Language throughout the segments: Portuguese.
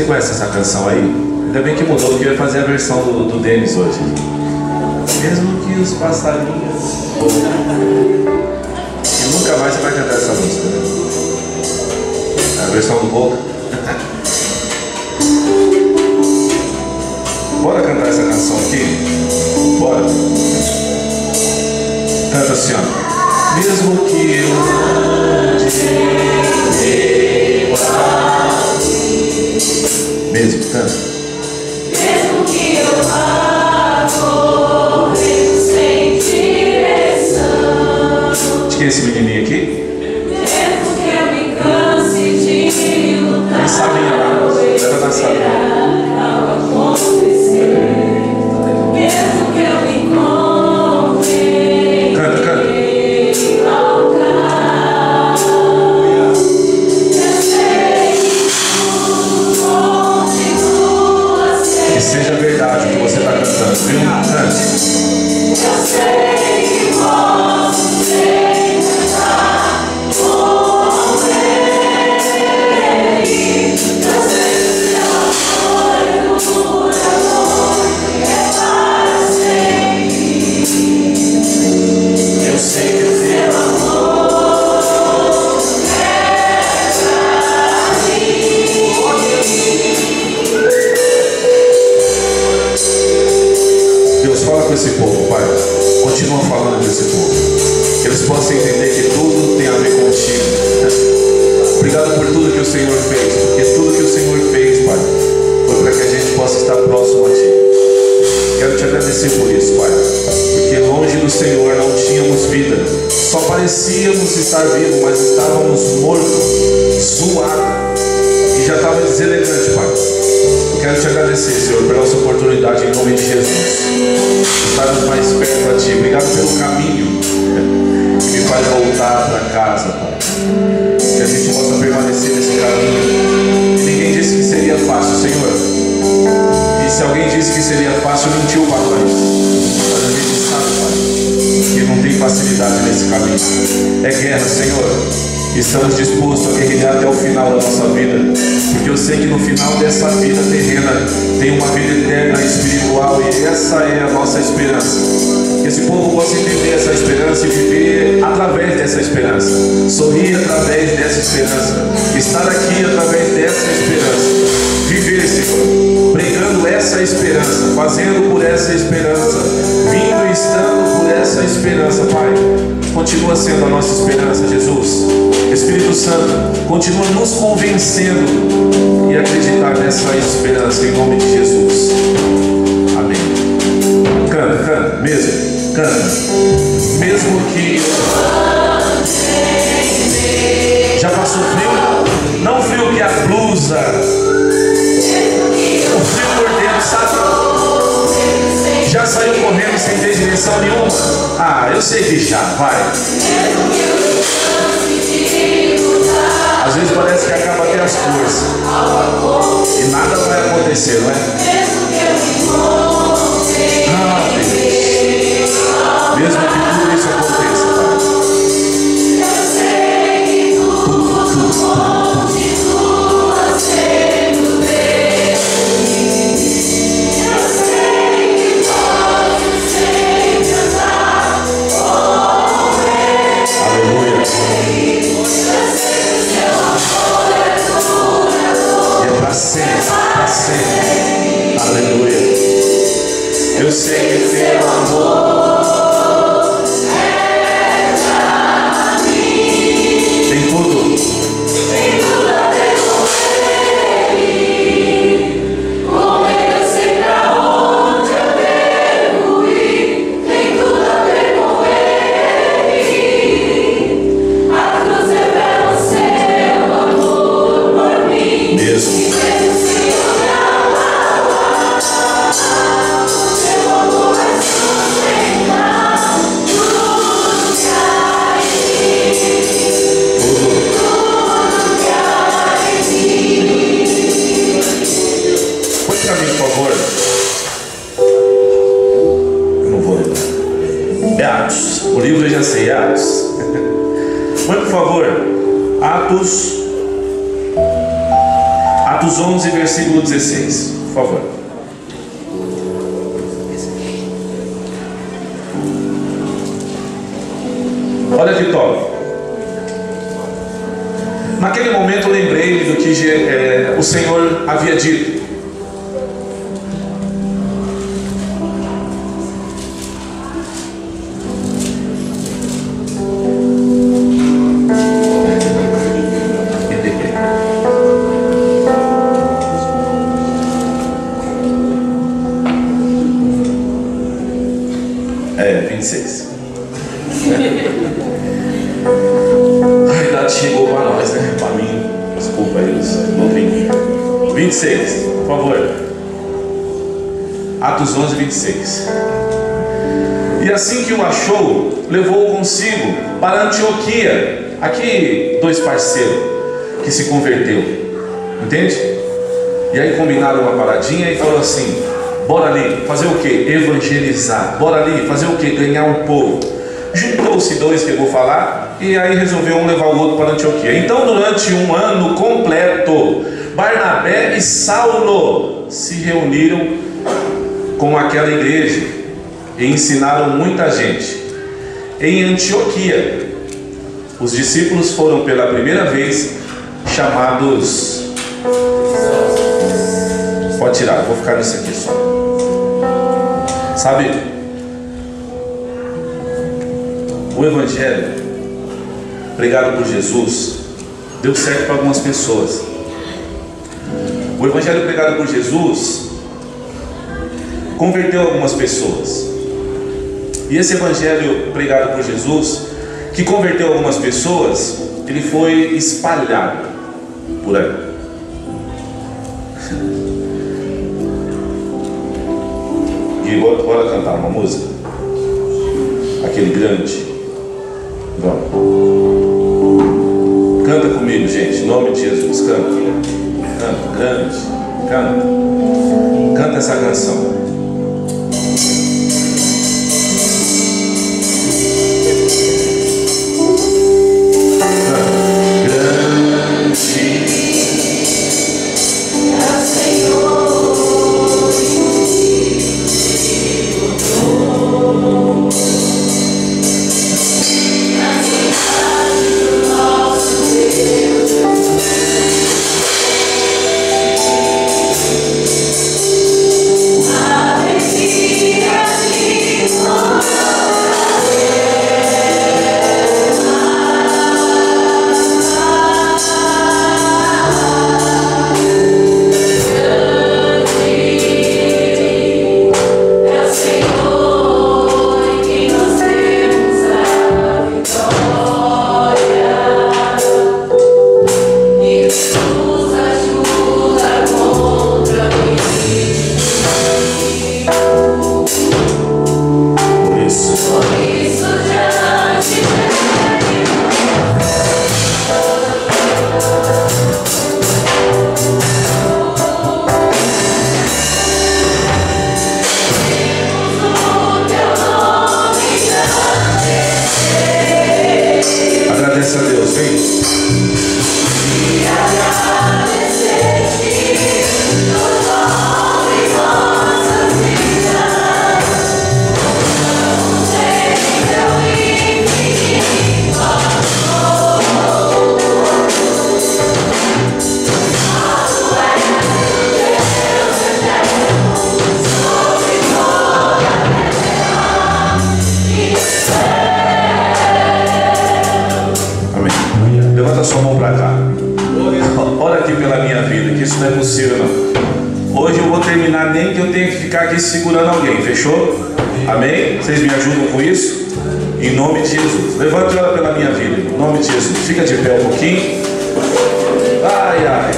Você conhece essa canção aí? Ainda bem que mudou, porque eu ia fazer a versão do Denis hoje. Mesmo que os passarinhos... E nunca mais você vai cantar essa música, né? A versão do Boca. Bora cantar essa canção aqui? Bora. Canta assim, ó. Mesmo que eu ande mesmo, canta. Mesmo que eu vá correndo sem direção. De quem é esse menininho aqui? Mesmo que eu me canse de lutar. Tem salinha lá, leva na salinha. Mesmo que eu me encontre. Canta, canta. Que seja verdade o que você está cantando, viu? Cante. Eu sei que posso tentar com ele. Eu sei que seu amor é duradouro e é para sempre. Eu sei que Seu amor é pra mim. Deus, fala com esse povo, Pai. Continua falando com esse povo. Que eles possam entender que tudo tem a ver contigo. Obrigado por tudo que o Senhor fez. Porque tudo que o Senhor fez, Pai, foi para que a gente possa estar próximo a Ti. Quero Te agradecer por isso, Pai. Porque longe do Senhor não tínhamos vida. Só parecíamos estar vivos, mas estávamos mortos, zoados. E já estava deselegante, Pai. Eu quero Te agradecer, Senhor, pela essa oportunidade em nome de Jesus. Estarmos mais perto a Ti. Obrigado pelo caminho que me faz voltar para casa, Pai. Que a gente possa permanecer nesse caminho. Ninguém disse que seria fácil, Senhor. E se alguém disse que seria fácil, mentiu para nós. Mas a gente sabe, Pai, que não tem facilidade nesse caminho. É guerra, Senhor. Estamos dispostos a guerrear até o final da nossa vida, porque eu sei que no final dessa vida terrena tem uma vida eterna espiritual, e essa é a nossa esperança. Que esse povo possa entender essa esperança e viver através dessa esperança, sorrir através dessa esperança, estar aqui através dessa esperança, viver, Senhor, pregando essa esperança, fazendo por essa esperança, vindo e estando por essa esperança, Pai. Continua sendo a nossa esperança, Jesus. Espírito Santo, continua nos convencendo e acreditar nessa esperança em nome de Jesus. Amém. Canta, canta, mesmo, canta. Mesmo que já passou frio, não frio que a blusa, o frio por dentro, sabe? Já saiu correndo sem ter direção nenhuma? Ah, eu sei que já, vai. Às vezes parece que acaba até as forças e nada vai acontecer, não é? Ah, Deus. Mesmo que tudo isso aconteça, Pai. Para sempre. Aleluia. Eu sei que teu amor é pra mim. Tem tudo. Tem tudo a ver com ele. Com ele eu sei pra onde eu devo ir. Tem tudo a ver com ele. A cruz revela o seu amor por mim. Mesmo. O livro eu já sei, Atos. Põe por favor, Atos 11, versículo 16, por favor. Olha que top. Naquele momento lembrei-me do que o Senhor havia dito. É, 26. A idade chegou para nós, né? Para mim, desculpa aí, novinho. 26, por favor. Atos 11, 26. E assim que o achou, levou-o consigo para Antioquia. Aqui, dois parceiros que se converteu, entende? E aí combinaram uma paradinha e falou assim: bora ali, fazer o que? Evangelizar. Bora ali, fazer o que? Ganhar um povo. Juntou-se dois que eu vou falar, e aí resolveu um levar o outro para Antioquia. Então, durante um ano completo, Barnabé e Saulo se reuniram com aquela igreja e ensinaram muita gente. Em Antioquia, os discípulos foram pela primeira vez chamados... Pode tirar, vou ficar nisso aqui só. Sabe, o Evangelho pregado por Jesus deu certo para algumas pessoas. O Evangelho pregado por Jesus converteu algumas pessoas. E esse Evangelho pregado por Jesus, que converteu algumas pessoas, ele foi espalhado por aí. E bora cantar uma música? Aquele grande. Vamos. Canta comigo, gente, em nome de Jesus. Canta. Canta, grande. Canta. Canta essa canção. Segurando alguém, fechou? Amém? Vocês me ajudam com isso? Em nome de Jesus. Levante e ora pela minha vida. Em nome de Jesus. Fica de pé um pouquinho. Ai, ai.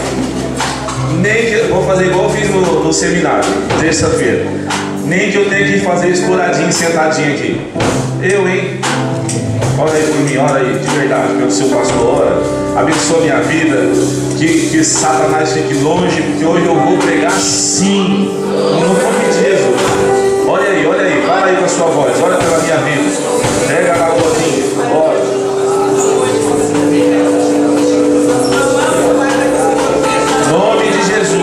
Nem que vou fazer igual eu fiz no seminário, terça-feira. Nem que eu tenha que fazer escuradinho, sentadinho aqui. Eu, hein? Ora aí por mim, ora aí, de verdade, pelo seu pastor, ora. Abençoa minha vida. Que Satanás fique longe, porque hoje eu vou pregar sim. No nome de Jesus. Olha aí, fala aí com a sua voz, olha pela minha vida. Pega a botinha, ora. Em nome de Jesus.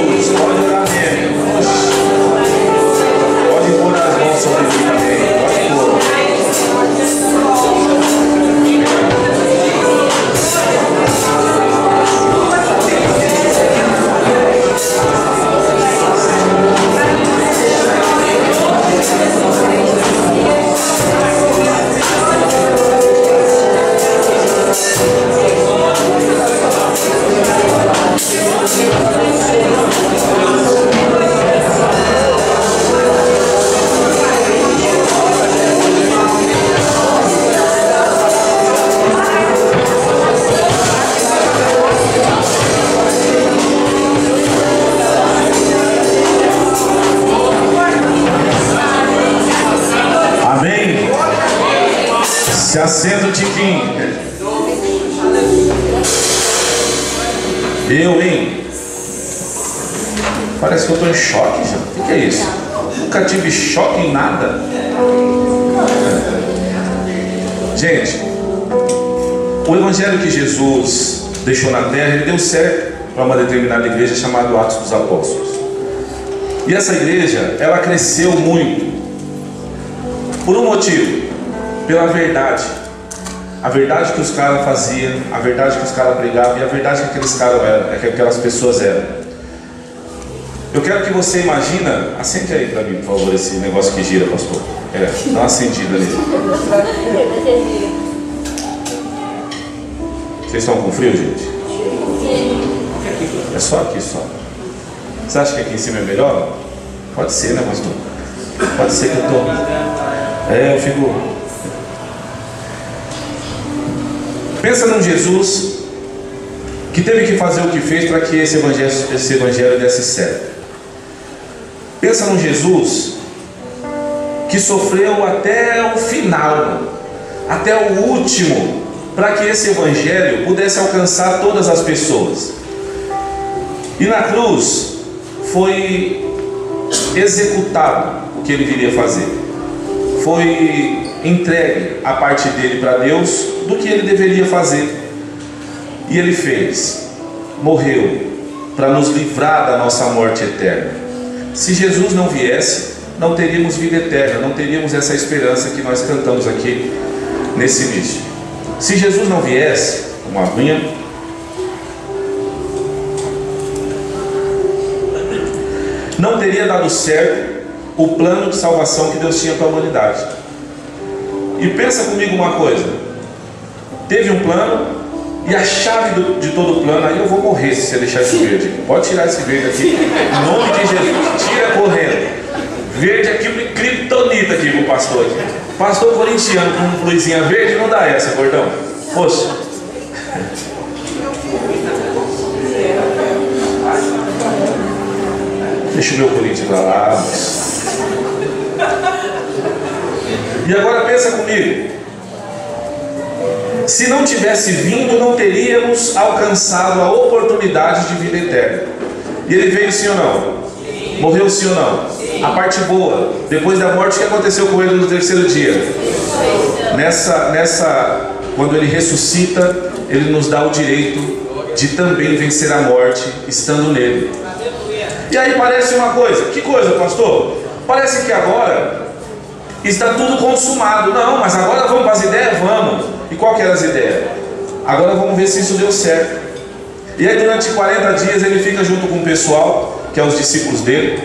Se assenta o tiquinho. Eu, hein? Parece que eu estou em choque já. O que é isso? Nunca tive choque em nada. Gente, o evangelho que Jesus deixou na terra, ele deu certo para uma determinada igreja chamada Atos dos Apóstolos. E essa igreja, ela cresceu muito por um motivo: pela verdade. A verdade que os caras faziam, a verdade que os caras pregavam e a verdade que aqueles caras eram, que aquelas pessoas eram. Eu quero que você imagina. Acende aí para mim, por favor, esse negócio que gira, pastor. Dá uma acendida ali. Vocês estão com frio, gente? É só aqui, só. Você acha que aqui em cima é melhor? Pode ser, né, pastor? Pode ser que eu tô... eu fico... Pensa num Jesus que teve que fazer o que fez para que esse evangelho desse certo. Pensa num Jesus que sofreu até o final, até o último, para que esse evangelho pudesse alcançar todas as pessoas. E na cruz foi executado o que ele viria fazer. Foi entregue a parte dele para Deus do que ele deveria fazer. E ele fez. Morreu para nos livrar da nossa morte eterna. Se Jesus não viesse, não teríamos vida eterna, não teríamos essa esperança que nós cantamos aqui nesse início. Se Jesus não viesse, uma aguinha, não teria dado certo o plano de salvação que Deus tinha para a humanidade. E pensa comigo uma coisa: teve um plano, e a chave de todo o plano, aí eu vou morrer se você deixar esse verde aqui. Pode tirar esse verde aqui, em nome de Jesus, tira correndo. Verde aqui, criptonita aqui pro pastor aqui. Pastor corintiano com luzinha verde não dá essa, gordão. Poxa. Deixa o meu Corinthians lá. E agora pensa comigo. Se não tivesse vindo, não teríamos alcançado a oportunidade de vida eterna. E ele veio, sim ou não? Morreu, sim ou não? A parte boa, depois da morte, o que aconteceu com ele no terceiro dia? Quando ele ressuscita, ele nos dá o direito de também vencer a morte, estando nele. E aí parece uma coisa. Que coisa, pastor? Parece que agora está tudo consumado. Não, mas agora vamos para as ideias? Vamos. E qual que eram as ideias? Agora vamos ver se isso deu certo. E aí durante 40 dias ele fica junto com o pessoal, que é os discípulos dele.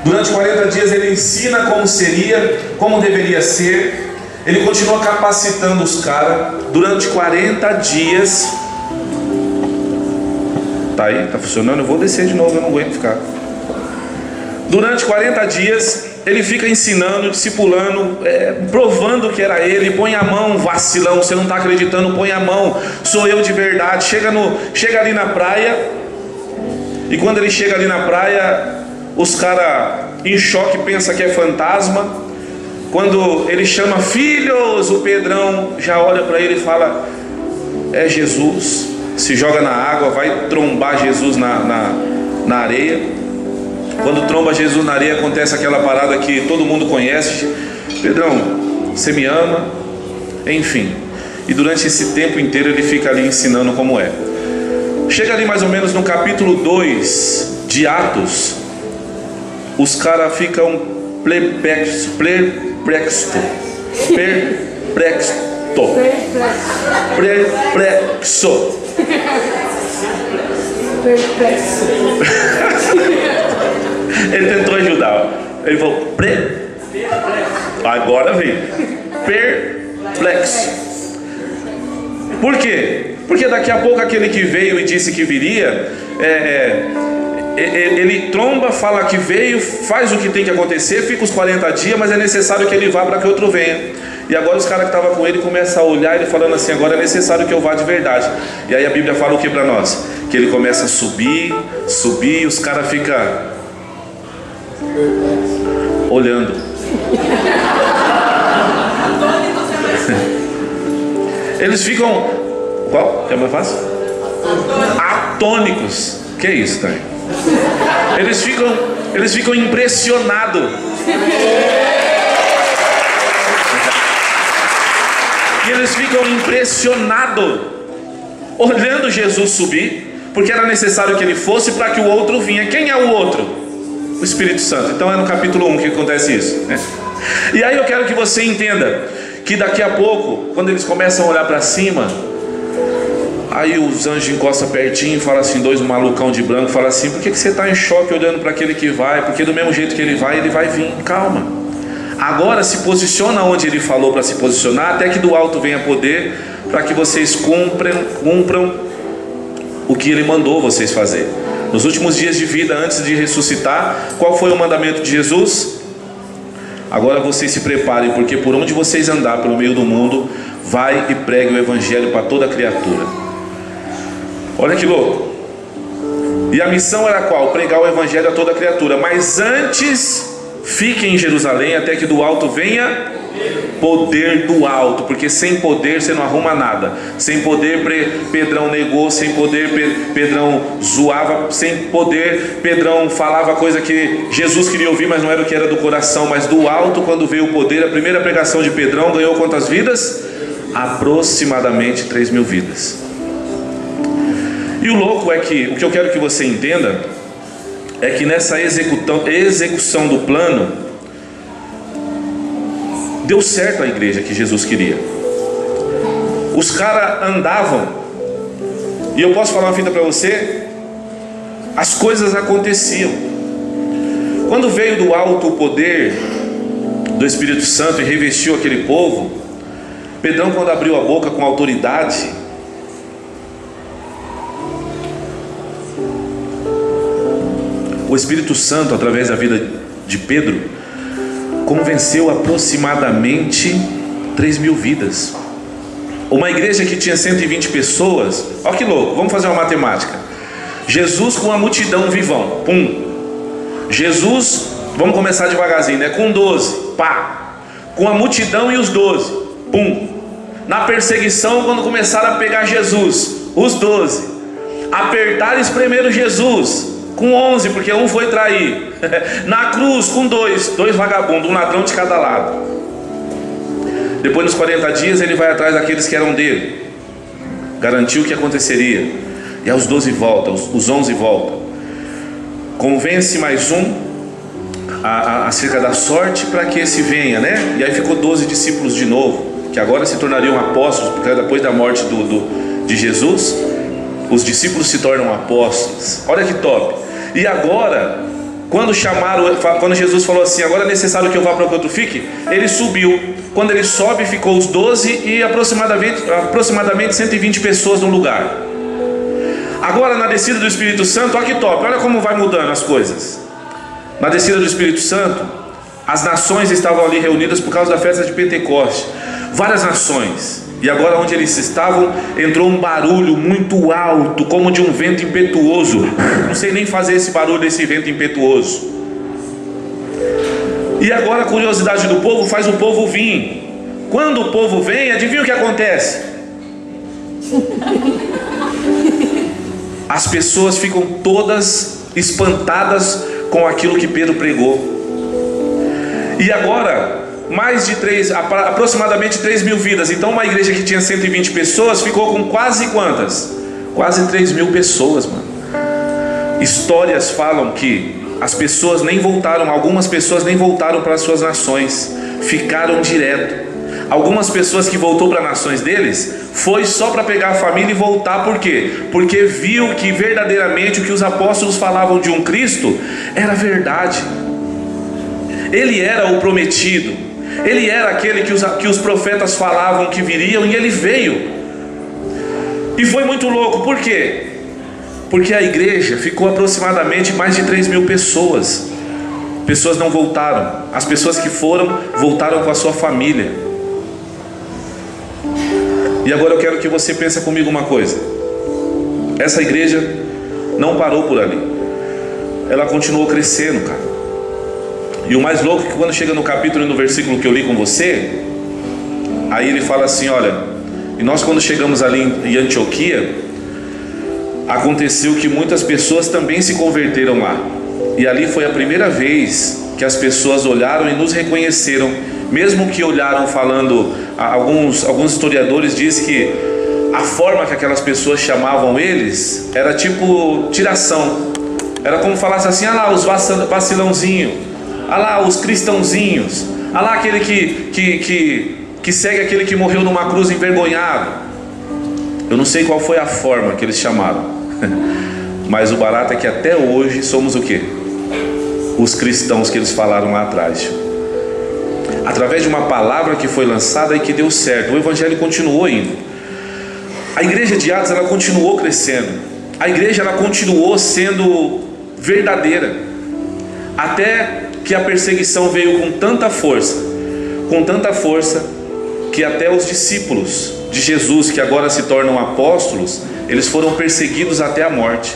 Durante 40 dias ele ensina como seria, como deveria ser. Ele continua capacitando os caras. Durante 40 dias. Tá aí? Tá funcionando? Eu vou descer de novo, eu não aguento ficar. Durante 40 dias ele fica ensinando, discipulando, provando que era ele. Põe a mão, vacilão, você não está acreditando, põe a mão, sou eu de verdade. Chega ali na praia. E quando ele chega ali na praia, os caras em choque pensam que é fantasma. Quando ele chama filhos, o Pedrão já olha para ele e fala: é Jesus. Se joga na água, vai trombar Jesus na areia. Quando tromba Jesus na areia, acontece aquela parada que todo mundo conhece: Pedrão, você me ama? Enfim. E durante esse tempo inteiro ele fica ali ensinando como é. Chega ali mais ou menos no capítulo 2 de Atos. Os caras ficam perplexos. Ele tentou ajudar. Ele falou agora vem. Perplexo. Por quê? Porque daqui a pouco aquele que veio e disse que viria, ele tromba, fala que veio, faz o que tem que acontecer, fica os 40 dias, mas é necessário que ele vá para que outro venha. E agora os caras que estavam com ele começam a olhar, ele falando assim: agora é necessário que eu vá de verdade. E aí a Bíblia fala o que para nós? Que ele começa a subir, e os caras ficam olhando. Eles ficam, qual? Que é mais fácil? Atônicos. Que é isso, tá? Eles ficam impressionados. E eles ficam impressionados olhando Jesus subir, porque era necessário que ele fosse para que o outro vinha. Quem é o outro? O Espírito Santo. Então é no capítulo 1 que acontece isso, né? E aí eu quero que você entenda que daqui a pouco, quando eles começam a olhar para cima, aí os anjos encostam pertinho e falam assim, dois malucão de branco, falam assim, por que você está em choque olhando para aquele que vai? Porque do mesmo jeito que ele vai vir. Calma. Agora se posiciona onde ele falou para se posicionar, até que do alto venha poder, para que vocês cumpram o que ele mandou vocês fazer. Nos últimos dias de vida, antes de ressuscitar, qual foi o mandamento de Jesus? Agora vocês se preparem, porque por onde vocês andar pelo meio do mundo, vai e pregue o evangelho para toda criatura. Olha que louco. E a missão era qual? Pregar o evangelho a toda criatura. Mas antes, fiquem em Jerusalém até que do alto venha poder do alto, porque sem poder você não arruma nada. Sem poder Pedrão negou, sem poder Pedrão zoava, sem poder Pedrão falava coisa que Jesus queria ouvir, mas não era o que era do coração. Mas do alto, quando veio o poder, a primeira pregação de Pedrão ganhou quantas vidas? Aproximadamente 3.000 vidas. E o louco é que, o que eu quero que você entenda é que nessa execução do plano, deu certo a igreja que Jesus queria. Os caras andavam, e eu posso falar uma fita para você, as coisas aconteciam. Quando veio do alto o poder do Espírito Santo e revestiu aquele povo, Pedrão, quando abriu a boca com autoridade, o Espírito Santo, através da vida de Pedro, convenceu aproximadamente 3.000 vidas. Uma igreja que tinha 120 pessoas, olha que louco, vamos fazer uma matemática. Jesus com a multidão vivão, pum. Jesus, vamos começar devagarzinho, né? Com 12, pá. Com a multidão e os 12, pum. Na perseguição, quando começaram a pegar Jesus, os 12. Apertaram e espremeram Jesus, com 11, porque um foi trair. Na cruz, com dois vagabundos, um ladrão de cada lado. Depois, nos 40 dias, ele vai atrás daqueles que eram dele, garantiu o que aconteceria. E aos 12 volta, os 11 voltam. Convence mais um acerca da sorte, para que esse venha, né? E aí ficou 12 discípulos de novo, que agora se tornariam apóstolos, porque depois da morte de Jesus, os discípulos se tornam apóstolos. Olha que top. E agora, quando Jesus falou assim, agora é necessário que eu vá para que outro fique, ele subiu. Quando ele sobe, ficou os 12 e aproximadamente 120 pessoas no lugar. Agora, na descida do Espírito Santo, olha que top, olha como vai mudando as coisas. Na descida do Espírito Santo, as nações estavam ali reunidas por causa da festa de Pentecoste. Várias nações. E agora, onde eles estavam, entrou um barulho muito alto, como de um vento impetuoso. Não sei nem fazer esse barulho desse vento impetuoso. E agora a curiosidade do povo faz o povo vir. Quando o povo vem, adivinha o que acontece? As pessoas ficam todas espantadas com aquilo que Pedro pregou. E agora, aproximadamente 3.000 vidas. Então uma igreja que tinha 120 pessoas ficou com quase quantas? Quase 3.000 pessoas, mano. Histórias falam que as pessoas nem voltaram, algumas pessoas nem voltaram para as suas nações, ficaram direto. Algumas pessoas que voltou para as nações deles, foi só para pegar a família e voltar. Por quê? Porque viu que verdadeiramente o que os apóstolos falavam de um Cristo era verdade. Ele era o prometido, ele era aquele que os profetas falavam que viriam, e ele veio. E foi muito louco, por quê? Porque a igreja ficou aproximadamente mais de 3.000 pessoas. Pessoas não voltaram. As pessoas que foram, voltaram com a sua família. E agora eu quero que você pense comigo uma coisa. Essa igreja não parou por ali. Ela continuou crescendo, cara. E o mais louco é que quando chega no capítulo e no versículo que eu li com você, aí ele fala assim, olha, E nós, quando chegamos ali em Antioquia, aconteceu que muitas pessoas também se converteram lá. E ali foi a primeira vez que as pessoas olharam e nos reconheceram, mesmo que olharam falando, alguns historiadores dizem que a forma que aquelas pessoas chamavam eles era tipo tiração. Era como falasse assim: ah lá os vacilãozinhos, ah lá os cristãozinhos, ah lá aquele que segue aquele que morreu numa cruz envergonhado. Eu não sei qual foi a forma que eles chamaram, mas o barato é que até hoje somos o quê? Os cristãos que eles falaram lá atrás. Através de uma palavra que foi lançada e que deu certo, o evangelho continuou indo. A igreja de Atos, ela continuou crescendo. A igreja, ela continuou sendo verdadeira, até que a perseguição veio com tanta força, que até os discípulos de Jesus, que agora se tornam apóstolos, eles foram perseguidos até a morte.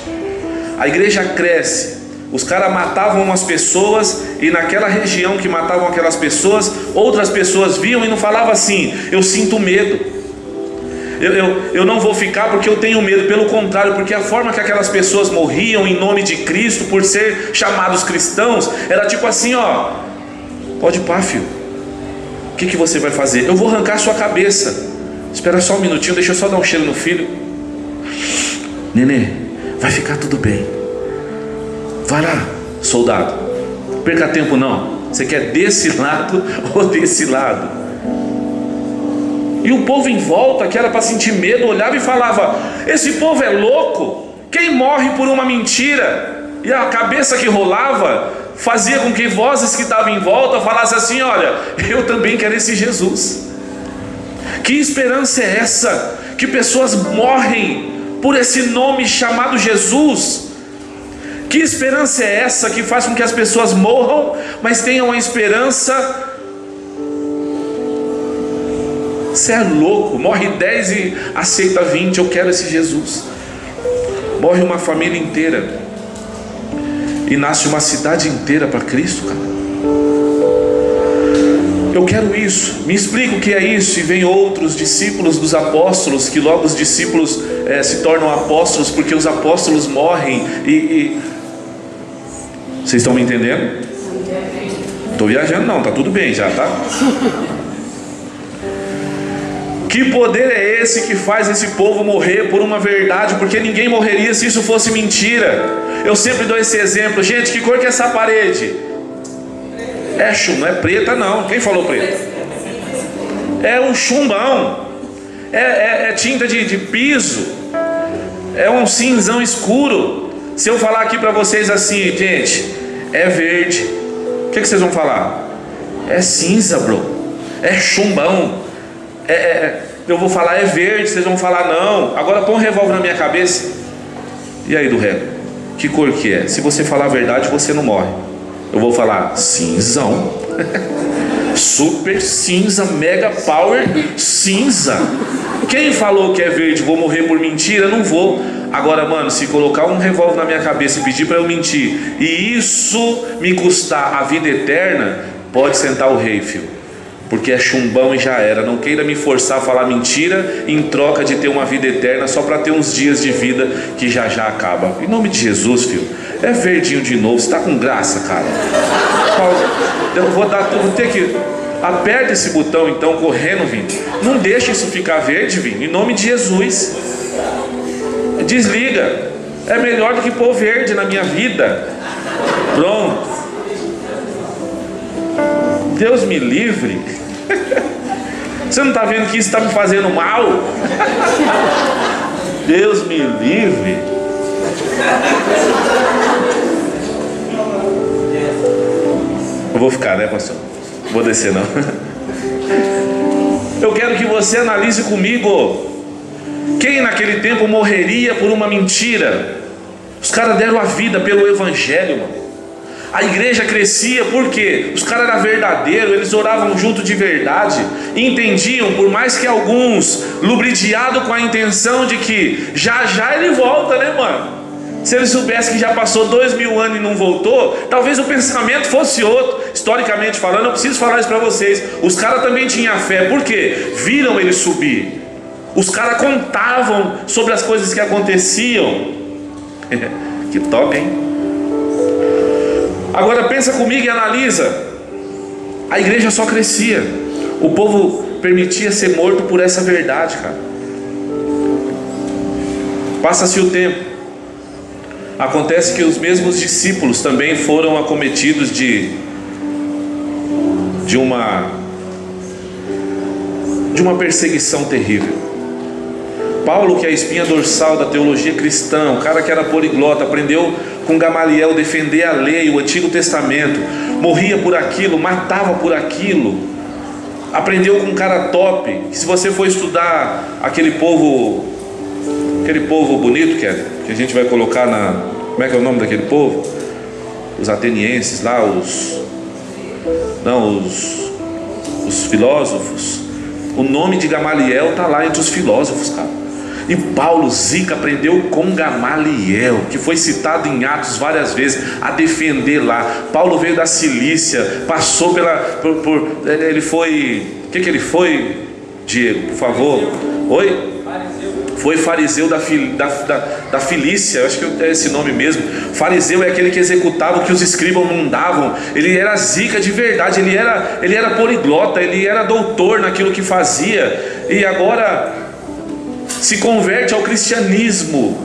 A igreja cresce. Os caras matavam as pessoas, e naquela região que matavam aquelas pessoas, outras pessoas viam e não falavam assim: eu sinto medo, eu não vou ficar porque eu tenho medo. Pelo contrário, porque a forma que aquelas pessoas morriam em nome de Cristo, por ser chamados cristãos, era tipo assim: ó, pode ir pá, filho, o que você vai fazer? Eu vou arrancar a sua cabeça. Espera só um minutinho, deixa eu só dar um cheiro no filho. Nenê, vai ficar tudo bem. Vai lá, soldado, perca tempo não. Você quer desse lado ou desse lado? E o povo em volta, que era para sentir medo, olhava e falava: esse povo é louco. Quem morre por uma mentira? E a cabeça que rolava fazia com que vozes que estavam em volta falassem assim: olha, eu também quero esse Jesus. Que esperança é essa? Que pessoas morrem por esse nome chamado Jesus. Que esperança é essa que faz com que as pessoas morram, mas tenham a esperança? Você é louco, morre 10 e aceita 20, eu quero esse Jesus. Morre uma família inteira e nasce uma cidade inteira para Cristo, cara. Eu quero isso, me explica o que é isso. E vem outros discípulos dos apóstolos, que logo os discípulos se tornam apóstolos, porque os apóstolos morrem Vocês estão me entendendo? Estou viajando não, tá tudo bem já, tá? Que poder é esse que faz esse povo morrer por uma verdade? Porque ninguém morreria se isso fosse mentira. Eu sempre dou esse exemplo. Gente, que cor que é essa parede? Não é preta não. Quem falou preta? É um chumbão. É tinta de piso. É um cinzão escuro. Se eu falar aqui para vocês assim: gente, é verde, o que vocês vão falar? É cinza, bro. É chumbão. Eu vou falar é verde, vocês vão falar não. Agora põe um revólver na minha cabeça. E aí, do rego, que cor que é? Se você falar a verdade, você não morre. Eu vou falar cinzão. Super cinza, mega power cinza. Quem falou que é verde? Vou morrer por mentira? Não vou. Agora, mano, se colocar um revólver na minha cabeça e pedir para eu mentir, e isso me custar a vida eterna, pode sentar o rei, filho, porque é chumbão e já era. Não queira me forçar a falar mentira em troca de ter uma vida eterna, só para ter uns dias de vida que já acaba. Em nome de Jesus, filho, é verdinho de novo. Você está com graça, cara. Eu vou ter que... Aperta esse botão então, correndo, Vini. Não deixa isso ficar verde, Vini, em nome de Jesus. Desliga. É melhor do que pôr verde na minha vida. Pronto. Deus me livre. Você não está vendo que isso está me fazendo mal? Deus me livre. Eu vou ficar, né, pastor? Vou descer não. Eu quero que você analise comigo. Quem naquele tempo morreria por uma mentira? Os caras deram a vida pelo evangelho, mano. A igreja crescia porque os caras eram verdadeiros, eles oravam junto de verdade, e entendiam, por mais que alguns lubridiados com a intenção de que já ele volta, né, mano? Se ele soubesse que já passou 2000 anos e não voltou, talvez o pensamento fosse outro. Historicamente falando, eu preciso falar isso para vocês. Os caras também tinham fé, por quê? Viram ele subir. Os caras contavam sobre as coisas que aconteciam. Que top, hein? Agora pensa comigo e analisa. A igreja só crescia. O povo permitia ser morto por essa verdade, cara. Passa-se o tempo. Acontece que os mesmos discípulos também foram acometidos de uma perseguição terrível. Paulo, que é a espinha dorsal da teologia cristã, o cara que era poliglota, aprendeu com Gamaliel defender a lei, o Antigo Testamento, morria por aquilo, matava por aquilo, aprendeu com um cara top, que se você for estudar aquele povo bonito que a gente vai colocar como é que é o nome daquele povo? Os atenienses lá, os filósofos. O nome de Gamaliel está lá entre os filósofos, cara. E Paulo Zica aprendeu com Gamaliel, que foi citado em Atos várias vezes, a defender lá. Paulo veio da Cilícia, passou ele foi, o que ele foi, Diego, por favor? Oi? Foi fariseu da Filícia, eu acho que é esse nome mesmo. Fariseu é aquele que executava o que os escribas mandavam. Ele era zica de verdade, ele era poliglota, ele era doutor naquilo que fazia. E agora se converte ao cristianismo,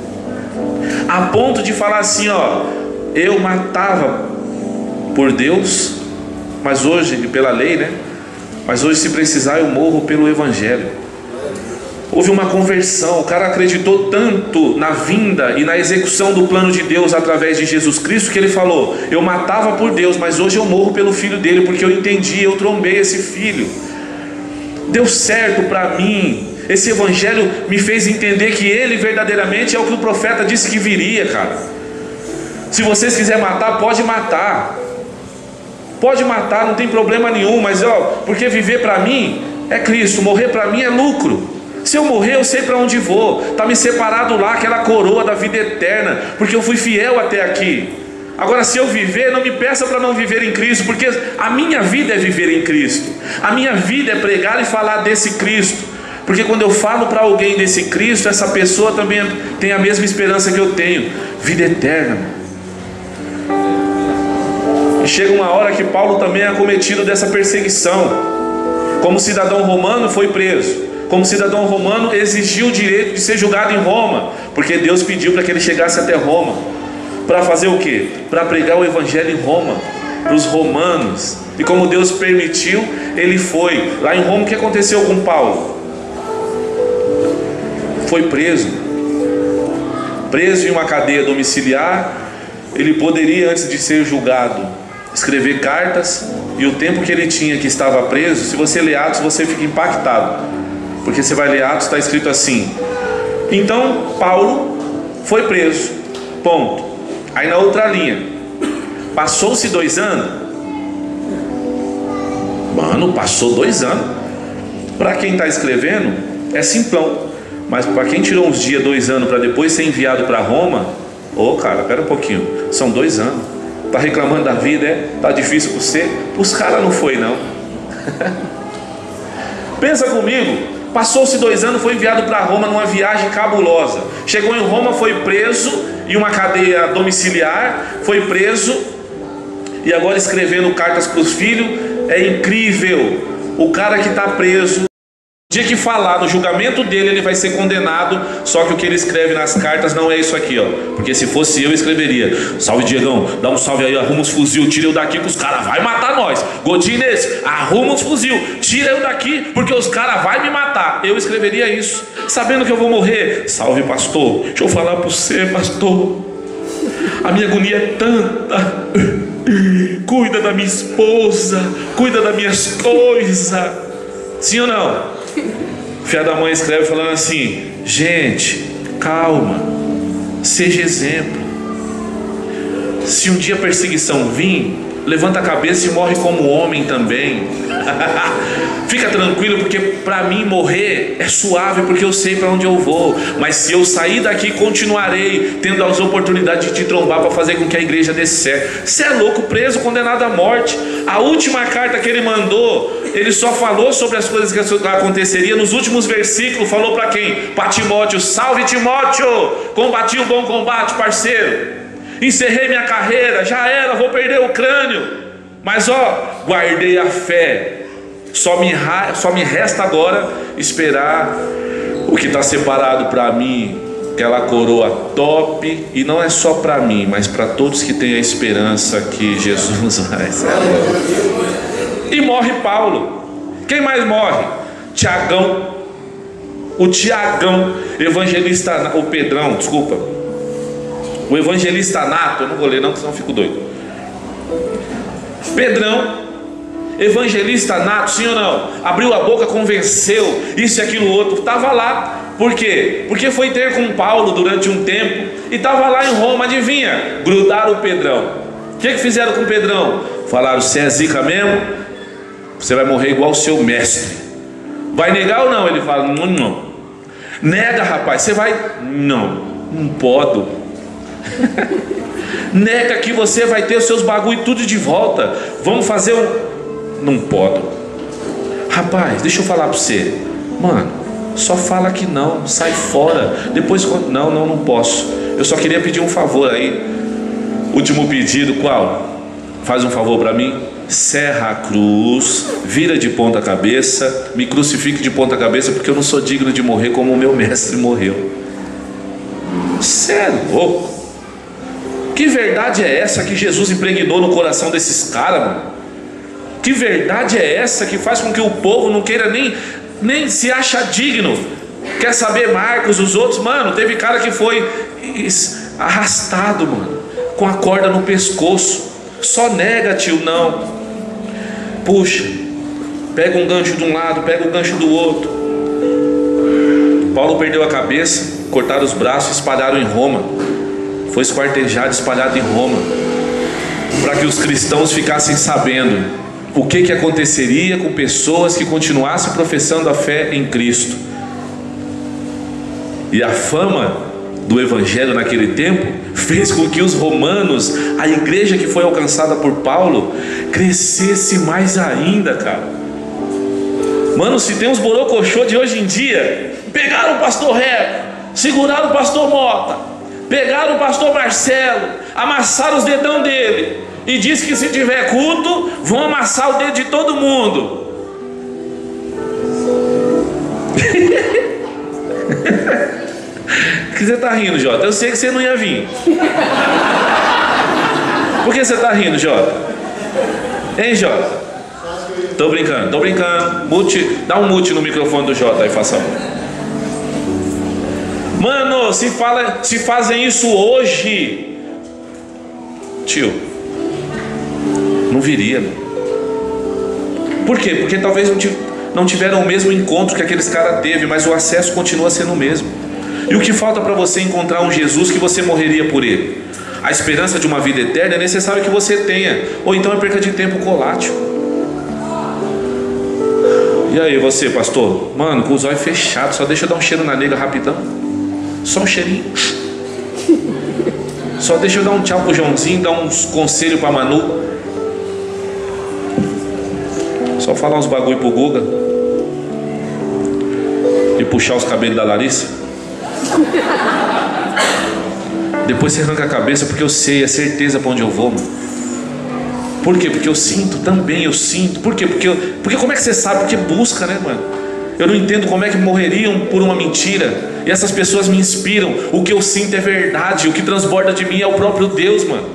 a ponto de falar assim, ó: eu matava por Deus, mas hoje, pela lei, né? Mas hoje, se precisar, eu morro pelo evangelho. Houve uma conversão. O cara acreditou tanto na vinda e na execução do plano de Deus através de Jesus Cristo, que ele falou: eu matava por Deus, mas hoje eu morro pelo filho dele, porque eu entendi, eu trombei esse filho. Deu certo para mim. Esse evangelho me fez entender que ele verdadeiramente é o que o profeta disse que viria, cara. Se vocês quiserem matar, pode matar. Pode matar, não tem problema nenhum. Mas porque viver para mim é Cristo, morrer para mim é lucro. Se eu morrer, eu sei para onde vou. Está me separado lá aquela coroa da vida eterna, porque eu fui fiel até aqui. Agora, se eu viver, não me peça para não viver em Cristo, porque a minha vida é viver em Cristo. A minha vida é pregar e falar desse Cristo. Porque quando eu falo para alguém desse Cristo, essa pessoa também tem a mesma esperança que eu tenho, vida eterna. E chega uma hora que Paulo também é acometido dessa perseguição. Como cidadão romano, foi preso. Como cidadão romano, exigiu o direito de ser julgado em Roma, porque Deus pediu para que ele chegasse até Roma. Para fazer o quê? Para pregar o evangelho em Roma, para os romanos. E como Deus permitiu, ele foi. Lá em Roma, o que aconteceu com Paulo? Foi preso em uma cadeia domiciliar. Ele poderia, antes de ser julgado, escrever cartas. E o tempo que ele tinha que estava preso, se você ler Atos, você fica impactado, porque você vai ler Atos, está escrito assim: então Paulo foi preso, ponto. Aí na outra linha, passou-se 2 anos. Mano, passou 2 anos. Para quem está escrevendo é simplão, mas para quem tirou uns dias, 2 anos, para depois ser enviado para Roma, cara, pera um pouquinho, são 2 anos. Tá reclamando da vida, tá difícil para você? Os caras não foi não. Pensa comigo, passou-se 2 anos, foi enviado para Roma numa viagem cabulosa. Chegou em Roma, foi preso em uma cadeia domiciliar, foi preso e agora escrevendo cartas para os filhos. É incrível. O cara que está preso, no dia que falar no julgamento dele, ele vai ser condenado. Só que o que ele escreve nas cartas não é isso aqui, ó. Porque se fosse eu, escreveria: salve Diegão, dá um salve aí, arruma os fuzil, tira eu daqui que os caras vai matar nós. Godinez, arruma os fuzil, tira eu daqui porque os caras vai me matar. Eu escreveria isso, sabendo que eu vou morrer. Salve pastor, deixa eu falar para você, pastor, a minha agonia é tanta. Cuida da minha esposa, cuida das minhas coisas. Sim ou não? Filha da mãe escreve falando assim: gente, calma, seja exemplo. Se um dia a perseguição vir, levanta a cabeça e morre como homem também. Fica tranquilo, porque para mim morrer é suave, porque eu sei para onde eu vou. Mas se eu sair daqui, continuarei tendo as oportunidades de te trombar para fazer com que a igreja dê certo. Você é louco, preso, condenado à morte. A última carta que ele mandou, ele só falou sobre as coisas que aconteceriam. Nos últimos versículos falou para quem? Para Timóteo: salve Timóteo, combati o bom combate, parceiro, encerrei minha carreira, já era, vou perder o crânio, mas guardei a fé. Só me resta agora esperar o que está separado para mim, aquela coroa top, e não é só para mim, mas para todos que têm a esperança que Jesus vai. E morre Paulo. Quem mais morre? Tiagão. O Tiagão, evangelista, o Pedrão, desculpa, o evangelista nato, eu não vou ler não, porque senão eu fico doido. Pedrão, evangelista nato, sim ou não? Abriu a boca, convenceu, isso e aquilo outro, estava lá. Por quê? Porque foi ter com Paulo durante um tempo, e estava lá em Roma. Adivinha? Grudaram o Pedrão. O que fizeram com o Pedrão? Falaram: você é zica mesmo? Você vai morrer igual o seu mestre. Vai negar ou não? Ele fala: não. Nega, rapaz, você vai? Não pode. Nega que você vai ter os seus bagulho tudo de volta. Vamos fazer Não pode. Rapaz, deixa eu falar para você, mano, só fala que não, sai fora. Depois, não posso. Eu só queria pedir um favor aí. Último pedido, qual? Faz um favor para mim. Serra a cruz, vira de ponta cabeça, me crucifique de ponta cabeça, porque eu não sou digno de morrer como o meu mestre morreu. Cê é louco? Que verdade é essa que Jesus impregnou no coração desses caras, mano? Que verdade é essa que faz com que o povo não queira nem se acha digno? Quer saber, Marcos, os outros? Mano, teve cara que foi arrastado, mano, com a corda no pescoço. Só nega, tio, não. Puxa, pega um gancho de um lado, pega o gancho do outro. Paulo perdeu a cabeça, cortaram os braços, espalharam em Roma. Foi esquartejado, espalhado em Roma, para que os cristãos ficassem sabendo o que aconteceria com pessoas que continuassem professando a fé em Cristo. E a fama do evangelho naquele tempo fez com que os romanos, a igreja que foi alcançada por Paulo, crescesse mais ainda, cara. Mano, se tem uns borocochô de hoje em dia, pegaram o pastor Ré, seguraram o pastor Mota, pegaram o pastor Marcelo, amassaram os dedão dele, e diz que se tiver culto, vão amassar o dedo de todo mundo. Por que você está rindo, Jota? Eu sei que você não ia vir. Por que você está rindo, Jota? Hein, Jota? Tô brincando. Mute, dá um mute no microfone do Jota aí, faça favor. Mano, se fazem isso hoje, tio, não viria. Por quê? Porque talvez não tiveram o mesmo encontro que aqueles caras teve, mas o acesso continua sendo o mesmo. E o que falta para você encontrar um Jesus que você morreria por ele? A esperança de uma vida eterna é necessário que você tenha, ou então é perca de tempo colátil. E aí você, pastor? Mano, com os olhos fechados, só deixa eu dar um cheiro na nega rapidão. Só um cheirinho. Só deixa eu dar um tchau pro Joãozinho, dar uns conselhos pra Manu. Só falar uns bagulho pro Guga. E puxar os cabelos da Larissa. Depois você arranca a cabeça, porque eu sei, é certeza para onde eu vou, mano. Por quê? Porque eu sinto também, eu sinto. Por quê? Porque como é que você sabe? Porque busca, né, mano? Eu não entendo como é que morreriam por uma mentira. E essas pessoas me inspiram. O que eu sinto é verdade. O que transborda de mim é o próprio Deus, mano.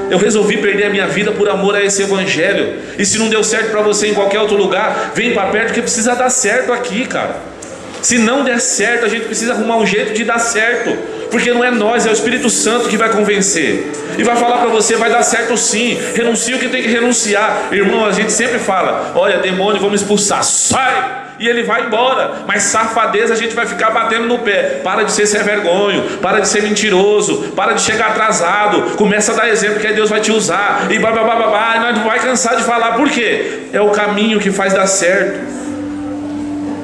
Eu resolvi perder a minha vida por amor a esse evangelho. E se não deu certo para você em qualquer outro lugar, vem para perto, porque precisa dar certo aqui, cara. Se não der certo, a gente precisa arrumar um jeito de dar certo, porque não é nós, é o Espírito Santo que vai convencer e vai falar para você: vai dar certo sim, renuncia o que tem que renunciar. Irmão, a gente sempre fala: olha, demônio, vamos expulsar, sai! E ele vai embora. Mas safadeza a gente vai ficar batendo no pé. Para de ser sem vergonha, para de ser mentiroso, para de chegar atrasado, começa a dar exemplo que aí Deus vai te usar, e babá, e nós não vai cansar de falar. Por quê? É o caminho que faz dar certo.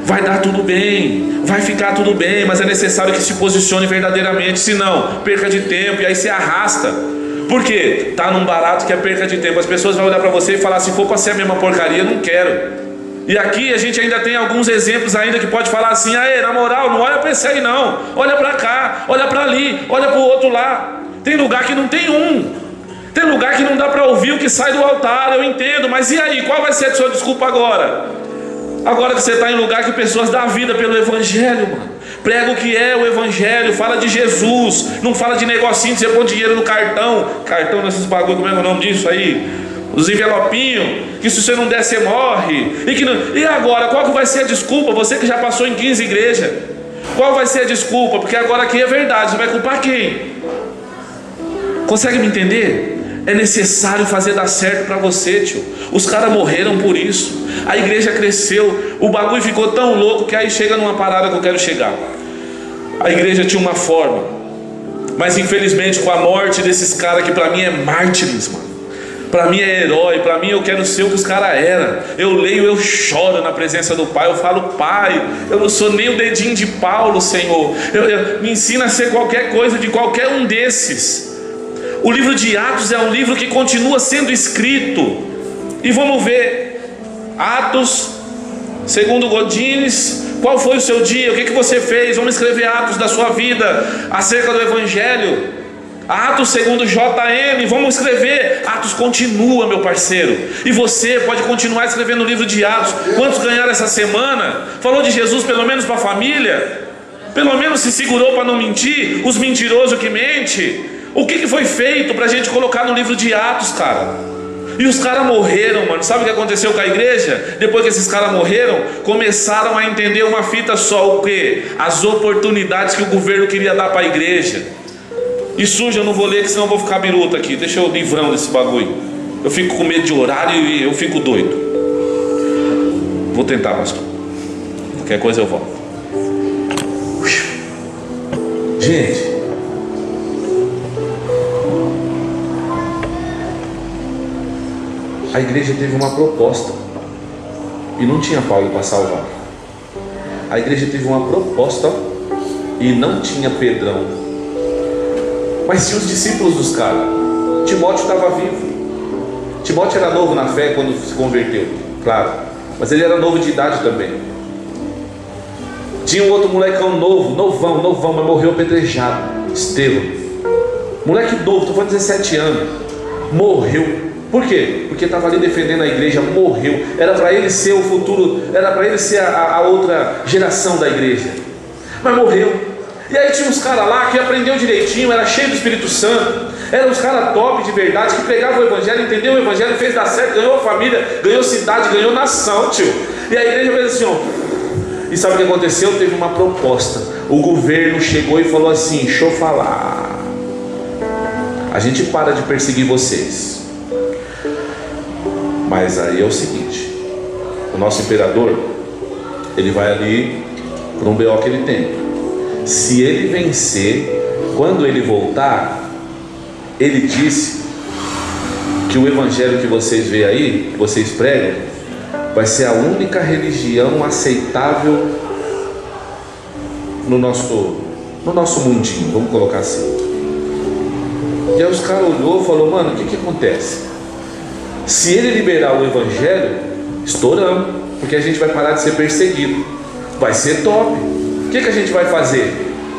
vai dar tudo bem, vai ficar tudo bem, mas é necessário que se posicione verdadeiramente, senão perca de tempo, e aí se arrasta. Por quê? Está num barato que é perca de tempo. As pessoas vão olhar para você e falar: se for para ser a mesma porcaria, não quero. E aqui a gente ainda tem alguns exemplos ainda que pode falar assim: aê, na moral, não olha para esse aí não, olha para cá, olha para ali, olha para o outro lá. Tem lugar que não tem um, tem lugar que não dá para ouvir o que sai do altar, eu entendo, mas e aí, qual vai ser a sua desculpa agora? Agora que você está em lugar que pessoas dão a vida pelo Evangelho, mano. Prega o que é o Evangelho, fala de Jesus, não fala de negocinho de você pôr dinheiro no cartão nesses bagulho, como é o nome disso aí? Os envelopinhos, que se você não der, você morre. E agora, qual que vai ser a desculpa? Você que já passou em 15 igrejas, qual vai ser a desculpa? Porque agora aqui é verdade, você vai culpar quem? Consegue me entender? É necessário fazer dar certo para você, tio. Os caras morreram por isso. A igreja cresceu, o bagulho ficou tão louco que aí chega numa parada que eu quero chegar. A igreja tinha uma forma, mas infelizmente com a morte desses caras, que para mim é mártires, mano, para mim é herói, para mim eu quero ser o que os caras eram. Eu leio, eu choro na presença do Pai. Eu falo: Pai, eu não sou nem o dedinho de Paulo, Senhor. Me ensina a ser qualquer coisa de qualquer um desses. O livro de Atos é um livro que continua sendo escrito. E vamos ver Atos, segundo Godines. Qual foi o seu dia? O que você fez? Vamos escrever Atos da sua vida acerca do Evangelho. Atos segundo JM, vamos escrever. Atos continua, meu parceiro. E você pode continuar escrevendo o livro de Atos. Quantos ganharam essa semana? Falou de Jesus pelo menos para a família? Pelo menos se segurou para não mentir? Os mentirosos que mentem? O que foi feito para a gente colocar no livro de Atos, cara? E os caras morreram, mano. Sabe o que aconteceu com a igreja? Depois que esses caras morreram, começaram a entender uma fita só: o quê? As oportunidades que o governo queria dar para a igreja. E suja, eu não vou ler, que senão eu vou ficar biruta aqui. Deixa eu livrão desse bagulho. Eu fico com medo de horário e eu fico doido. Vou tentar, pastor. Qualquer coisa eu volto. Gente, a igreja teve uma proposta e não tinha Paulo para salvar. A igreja teve uma proposta e não tinha Pedrão. Mas tinha os discípulos dos caras. Timóteo estava vivo. Timóteo era novo na fé quando se converteu, claro, mas ele era novo de idade também. Tinha um outro molecão novão, mas morreu apedrejado, Estevão. Moleque novo, estou falando 17 anos, morreu. Por quê? Porque estava ali defendendo a igreja, morreu. Era para ele ser o futuro, era para ele ser a outra geração da igreja, mas morreu. E aí tinha uns caras lá que aprendeu direitinho, era cheio do Espírito Santo, eram os caras top de verdade, que pregavam o Evangelho, entendeu o Evangelho, fez dar certo, ganhou a família, ganhou cidade, ganhou nação, tio. E a igreja fez assim, ó. E sabe o que aconteceu? Teve uma proposta. O governo chegou e falou assim: deixa eu falar, a gente para de perseguir vocês, mas aí é o seguinte: o nosso imperador, ele vai ali para um BO que ele tem. Se ele vencer, quando ele voltar, ele disse que o evangelho que vocês veem aí, que vocês pregam, vai ser a única religião aceitável no nosso mundinho, vamos colocar assim. E aí os caras olhou e falou: mano, o que acontece? Se ele liberar o evangelho, estouramos, porque a gente vai parar de ser perseguido, vai ser top. O que a gente vai fazer?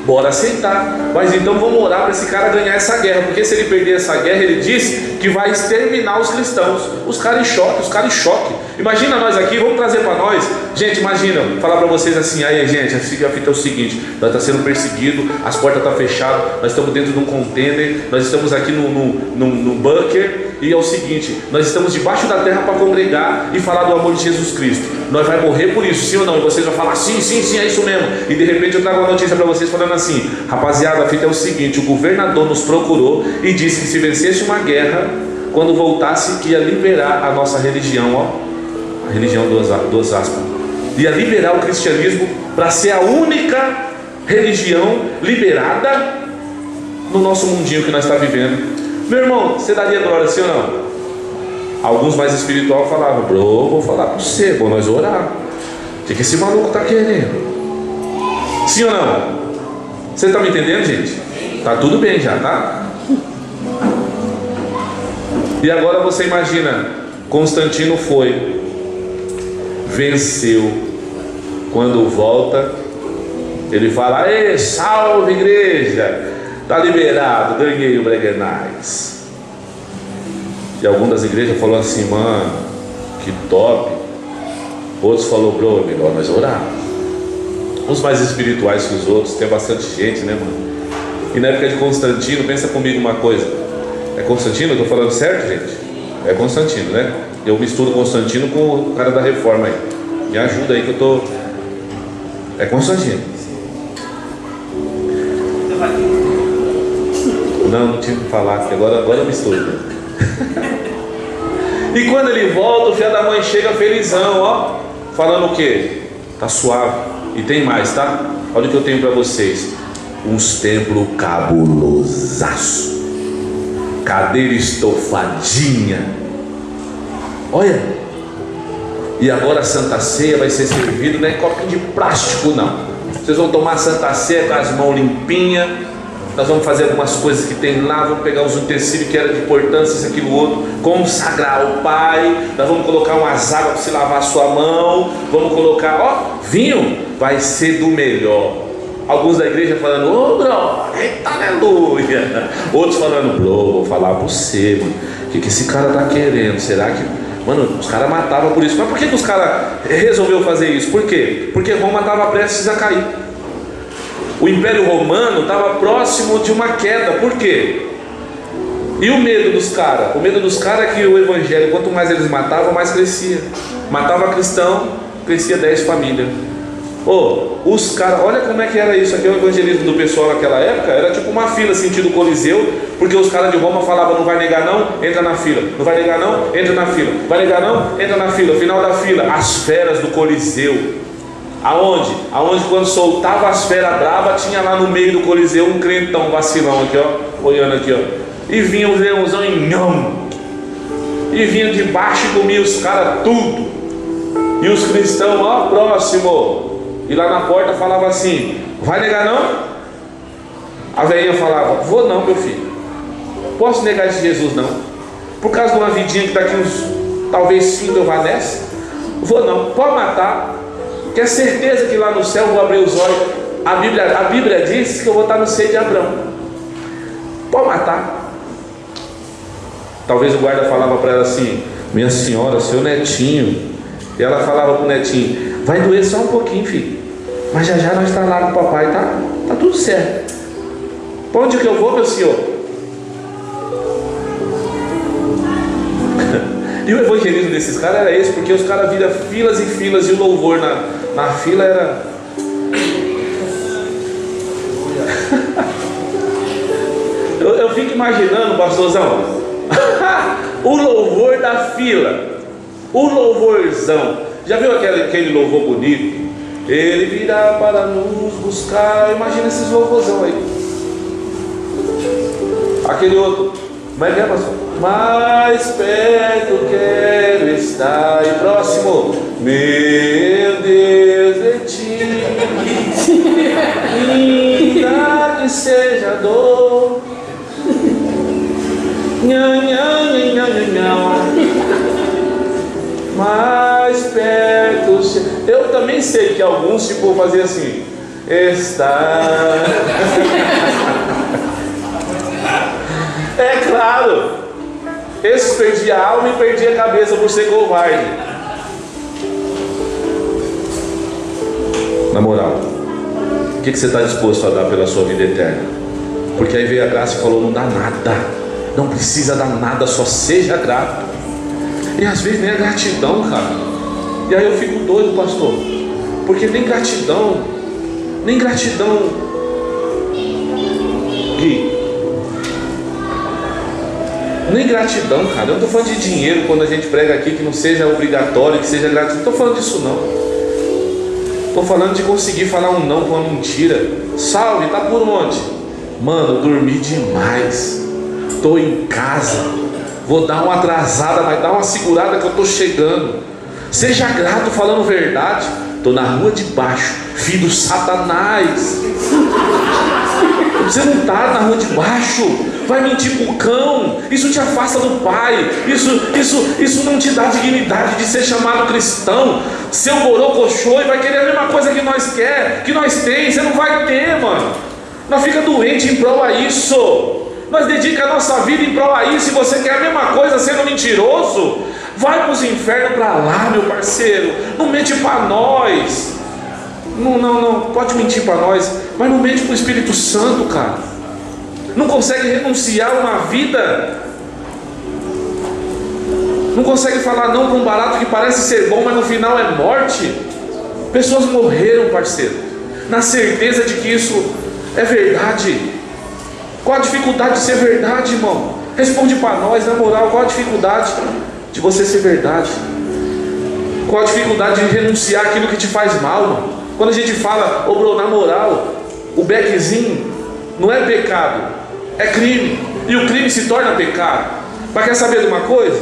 Bora aceitar. Mas então vamos orar para esse cara ganhar essa guerra, porque se ele perder essa guerra, ele disse que vai exterminar os cristãos. Os caras em choque. Imagina nós aqui, vamos trazer para nós. Gente, imagina, falar para vocês assim: aí gente, a fita é o seguinte, nós estamos sendo perseguidos, as portas estão fechadas, nós estamos dentro de um container, nós estamos aqui no bunker, e é o seguinte, nós estamos debaixo da terra para congregar e falar do amor de Jesus Cristo. Nós vamos morrer por isso, sim ou não? E vocês vão falar: sim, é isso mesmo. E de repente eu trago uma notícia para vocês falando assim: rapaziada, a fita é o seguinte, o governador nos procurou e disse que se vencesse uma guerra, quando voltasse, que ia liberar a nossa religião, ó, a religião dos aspas, ia liberar o cristianismo para ser a única religião liberada no nosso mundinho que nós estamos vivendo. Meu irmão, você daria glória, sim ou não? Alguns mais espirituais falavam: bro, vou falar para você, vou nós orar. O que esse maluco está querendo? Sim ou não? Você está me entendendo, gente? Tá tudo bem já, tá? E agora você imagina, Constantino foi, venceu. Quando volta, ele fala: "Ei, salve igreja, tá liberado, ganhei o Breguenais." E algumas das igrejas falou assim: "Mano, que top." Outros falou: "Bro, melhor nós orar." Uns mais espirituais que os outros, tem bastante gente, né, mano? E na época de Constantino, pensa comigo uma coisa. É Constantino? Eu tô falando certo, gente? É Constantino, né? Eu misturo Constantino com o cara da reforma aí. Me ajuda aí que eu tô... É Constantino. Não tinha que falar, que agora eu misturo. E quando ele volta, o filho da mãe chega felizão, ó, falando o quê? Tá suave. E tem mais, tá? Olha o que eu tenho pra vocês. Uns templos cabulosaço, cadeira estofadinha. Olha. E agora a Santa Ceia vai ser servida, não é copinho de plástico não. Vocês vão tomar a Santa Ceia com as mãos limpinhas. Nós vamos fazer algumas coisas que tem lá. Vamos pegar os utensílios que era de importância, isso, aquilo, outro. Consagrar o Pai. Nós vamos colocar umas águas para se lavar a sua mão. Vamos colocar, ó, vinho. Vai ser do melhor. Alguns da igreja falando: "Ô, bro, eita, aleluia." Outros falando: "Bro, vou falar para você, mano. O que esse cara tá querendo? Será que..." Mano, os caras matavam por isso. Mas por que os caras resolveram fazer isso? Por quê? Porque Roma estava prestes a cair. O Império Romano estava próximo de uma queda. Por quê? E o medo dos caras? O medo dos caras é que o evangelho, quanto mais eles matavam, mais crescia. Matava cristão, crescia 10 famílias. Os caras, olha como é que era isso aqui. O evangelismo do pessoal naquela época era tipo uma fila sentido Coliseu, porque os caras de Roma falavam: "Não vai negar não, entra na fila. Não vai negar não, entra na fila. Vai negar não, entra na fila." Final da fila, as feras do Coliseu. Aonde? Aonde quando soltava as feras bravas, tinha lá no meio do Coliseu um crentão vacilão aqui, ó, olhando aqui, ó. E vinha os leãozão em nham. E vinha de baixo e comia os caras tudo. E os cristãos, ó, próximo. E lá na porta falava assim: "Vai negar não?" A velhinha falava: "Vou não, meu filho. Posso negar esse Jesus não. Por causa de uma vidinha que daqui uns, talvez 5 eu vá nessa. Vou não, pode matar. Que é certeza que lá no céu eu vou abrir os olhos. A Bíblia diz que eu vou estar no seio de Abraão. Pode matar." Talvez o guarda falava para ela assim: "Minha senhora, seu netinho." E ela falava para o netinho: "Vai doer só um pouquinho, filho. Mas já já nós estamos lá com o papai, tá? Tá tudo certo. Para onde que eu vou, meu senhor?" E o evangelismo desses caras era esse, porque os caras viram filas e filas, e o louvor na fila era... eu fico imaginando, pastorzão, o louvor da fila, o louvorzão. Já viu aquele louvor bonito? Ele virá para nos buscar. Imagina esses louvorzão aí. Aquele outro, como é que é, pastor? Mais perto quero estar. E próximo: meu Deus de ti, ainda que seja dor. Nhã, nhã, nhã, nhã, nhã. Mais perto. Eu também sei que alguns tipo faziam assim: está. É claro, esses perdiam a alma e perdiam a cabeça por ser covarde. Na moral, o que você está disposto a dar pela sua vida eterna? Porque aí veio a graça e falou: não dá nada, não precisa dar nada, só seja grato. E às vezes nem a gratidão, cara. E aí eu fico doido, pastor, porque nem gratidão, Gui, nem gratidão, cara. Eu não estou falando de dinheiro quando a gente prega aqui, que não seja obrigatório, que seja gratidão. Não estou falando disso não. Estou falando de conseguir falar um não com uma mentira. Salve, tá por onde? Mano, eu dormi demais, estou em casa, vou dar uma atrasada, mas dá uma segurada que eu estou chegando. Seja grato falando verdade. Estou na rua de baixo, filho do Satanás. Você não está na rua de baixo. Vai mentir para o cão, isso te afasta do pai, isso não te dá dignidade de ser chamado cristão. Seu borocochô e vai querer a mesma coisa que nós quer, que nós tem, você não vai ter, mano. Nós fica doente em prol a isso. Nós dedica a nossa vida em prol a isso. E você quer a mesma coisa sendo mentiroso? Vai para os infernos para lá, meu parceiro. Não mente para nós. Não, pode mentir para nós, mas não mente para o Espírito Santo, cara. Não consegue renunciar uma vida, não consegue falar não para um barato que parece ser bom, mas no final é morte. Pessoas morreram, parceiro, na certeza de que isso é verdade. Qual a dificuldade de ser verdade, irmão? Responde para nós, na moral, qual a dificuldade de você ser verdade? Qual a dificuldade de renunciar aquilo que te faz mal, mano? Quando a gente fala, ô bro, na moral, o beckzinho não é pecado, é crime. E o crime se torna pecado. Mas quer saber de uma coisa?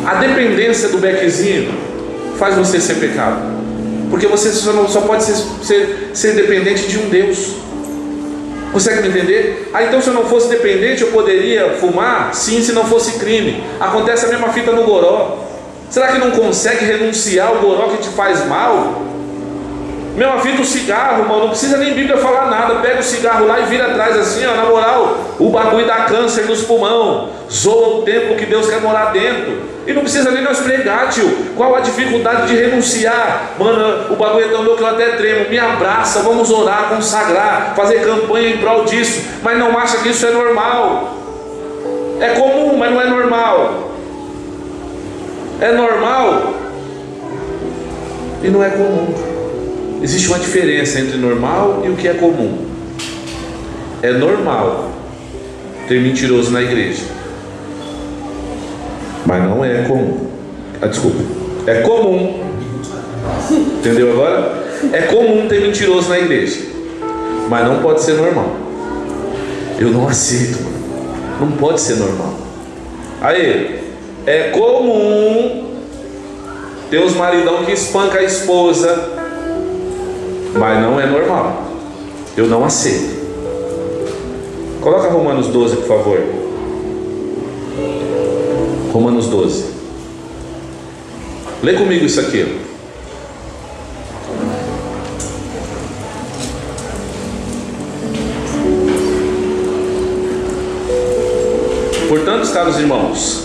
A dependência do beckzinho faz você ser pecado. Porque você só pode ser dependente de um Deus. Consegue me entender? Então se eu não fosse dependente, eu poderia fumar? Sim, se não fosse crime. Acontece a mesma fita no goró. Será que não consegue renunciar ao goró que te faz mal? Mesma fita o cigarro, mano, não precisa nem Bíblia falar nada. Pega o cigarro lá e vira atrás assim, ó, na moral. O bagulho dá câncer nos pulmão, zoa o templo que Deus quer morar dentro. E não precisa nem nós pregar, tio. Qual a dificuldade de renunciar? Mano, o bagulho é tão louco que eu até tremo. Me abraça, vamos orar, consagrar, fazer campanha em prol disso. Mas não acha que isso é normal. É comum, mas não é normal. É normal e não é comum. Existe uma diferença entre normal e o que é comum. É normal ter mentiroso na igreja, mas não é comum. Desculpa. É comum. Entendeu agora? É comum ter mentiroso na igreja, mas não pode ser normal. Eu não aceito, mano. Não pode ser normal. Aí, é comum ter os maridão que espanca a esposa, mas não é normal. Eu não aceito. Coloca Romanos 12, por favor. Romanos 12. Lê comigo isso aqui. Portanto, caros irmãos,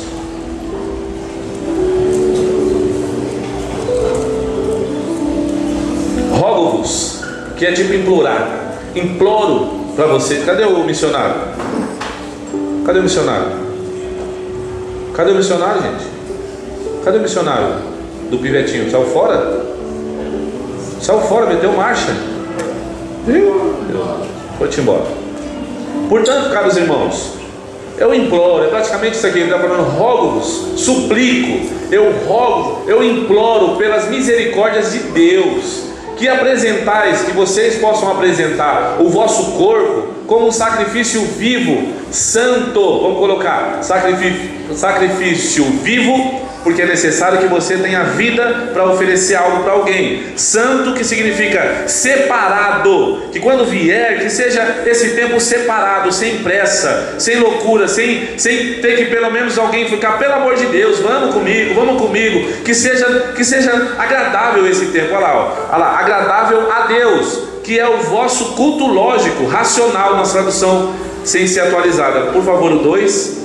rogo-vos, que é tipo implorar, imploro para você. Cadê o missionário? Cadê o missionário? Cadê o missionário, gente? Cadê o missionário do pivetinho? Saiu fora? Saiu fora, meteu marcha. Foi-te embora. Portanto, caros irmãos, eu imploro, é praticamente isso aqui. Ele está falando, rogo-vos, suplico, eu rogo, eu imploro pelas misericórdias de Deus, que apresentais, que vocês possam apresentar o vosso corpo como um sacrifício vivo, santo. Vamos colocar sacrifício vivo, porque é necessário que você tenha vida para oferecer algo para alguém. Santo, que significa separado, que quando vier, que seja esse tempo separado, sem pressa, sem loucura, sem ter que pelo menos alguém ficar, pelo amor de Deus, vamos comigo, que seja agradável esse tempo. Olha lá, agradável a Deus, que é o vosso culto lógico, racional, na tradução sem ser atualizada. Por favor, o 2.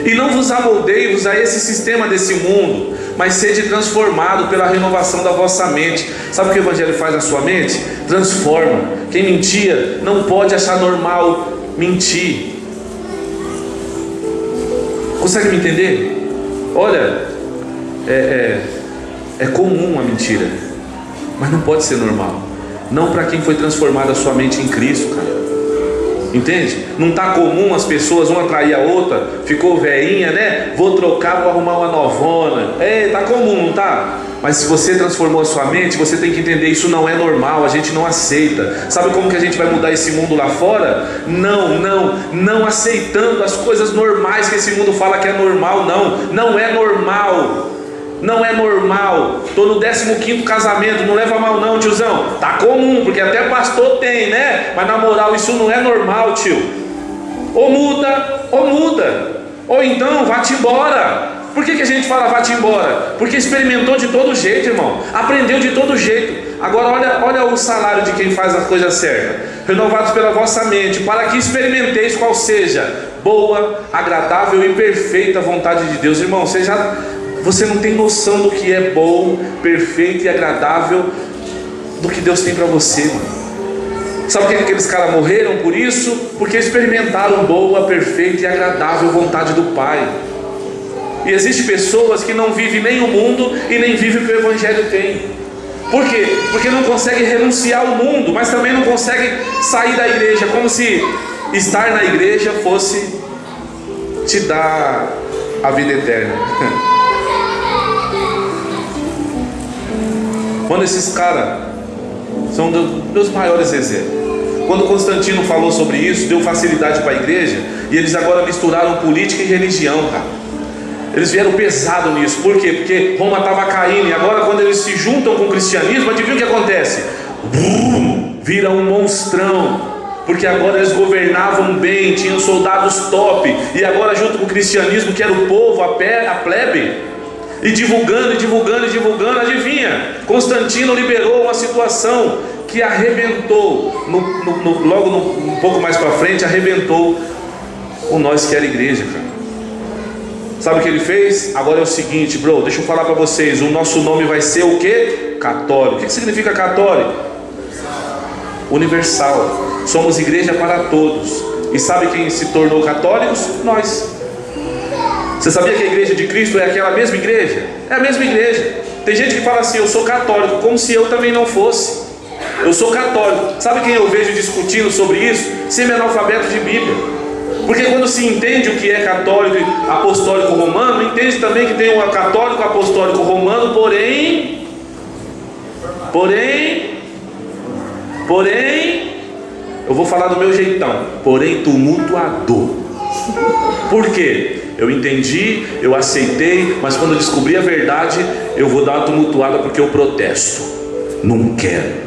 E não vos amoldeis a esse sistema desse mundo, mas sede transformado pela renovação da vossa mente. Sabe o que o Evangelho faz na sua mente? Transforma. Quem mentia não pode achar normal mentir. Consegue me entender? Olha, é comum a mentira, mas não pode ser normal. Não para quem foi transformado a sua mente em Cristo, cara. Entende? Não está comum as pessoas uma trair a outra, ficou velhinha, né? Vou trocar, vou arrumar uma novona. Tá comum, não tá? Mas se você transformou a sua mente, você tem que entender, isso não é normal, a gente não aceita. Sabe como que a gente vai mudar esse mundo lá fora? Não aceitando as coisas normais que esse mundo fala que é normal. Não é normal. não é normal. Estou no 15º casamento, não leva mal não, tiozão. Tá comum, porque até pastor tem, né? Mas na moral, isso não é normal, tio. Ou muda, ou então vá-te embora. Por que a gente fala vá-te embora? Porque experimentou de todo jeito, irmão. Aprendeu de todo jeito. Agora olha o salário de quem faz a coisa certa. Renovados pela vossa mente, para que experimenteis qual seja boa, agradável e perfeita vontade de Deus. Irmão, você não tem noção do que é bom, perfeito e agradável, do que Deus tem para você, mano. Sabe por que aqueles caras morreram por isso? Porque experimentaram boa, perfeita e agradável vontade do Pai. E existem pessoas que não vivem nem o mundo e nem vivem o que o Evangelho tem. Por quê? Porque não conseguem renunciar ao mundo, mas também não conseguem sair da igreja, como se estar na igreja fosse te dar a vida eterna. Quando esses caras são meus maiores exemplos. Quando Constantino falou sobre isso, deu facilidade para a igreja, e eles agora misturaram política e religião, cara. Eles vieram pesado nisso. Por quê? Porque Roma estava caindo, e agora quando eles se juntam com o cristianismo, adivinha o que acontece? Vira um monstrão. Porque agora eles governavam bem, tinham soldados top, e agora junto com o cristianismo, que era o povo, a plebe, e divulgando, adivinha? Constantino liberou uma situação que arrebentou, um pouco mais para frente, arrebentou o Nós Quer Igreja, cara. Sabe o que ele fez? Agora é o seguinte, bro, deixa eu falar para vocês, o nosso nome vai ser o quê? Católico. O que significa católico? Universal. Somos igreja para todos. E sabe quem se tornou católicos? Nós. Você sabia que a igreja de Cristo é aquela mesma igreja? É a mesma igreja. Tem gente que fala assim, eu sou católico, como se eu também não fosse. Eu sou católico. Sabe quem eu vejo discutindo sobre isso? Semi-analfabeto de Bíblia. Porque quando se entende o que é católico e apostólico romano, entende também que tem um católico apostólico romano, porém, eu vou falar do meu jeitão, porém tumultuador. Por quê? Eu entendi, eu aceitei, mas quando eu descobri a verdade, eu vou dar uma tumultuada porque eu protesto. Não quero.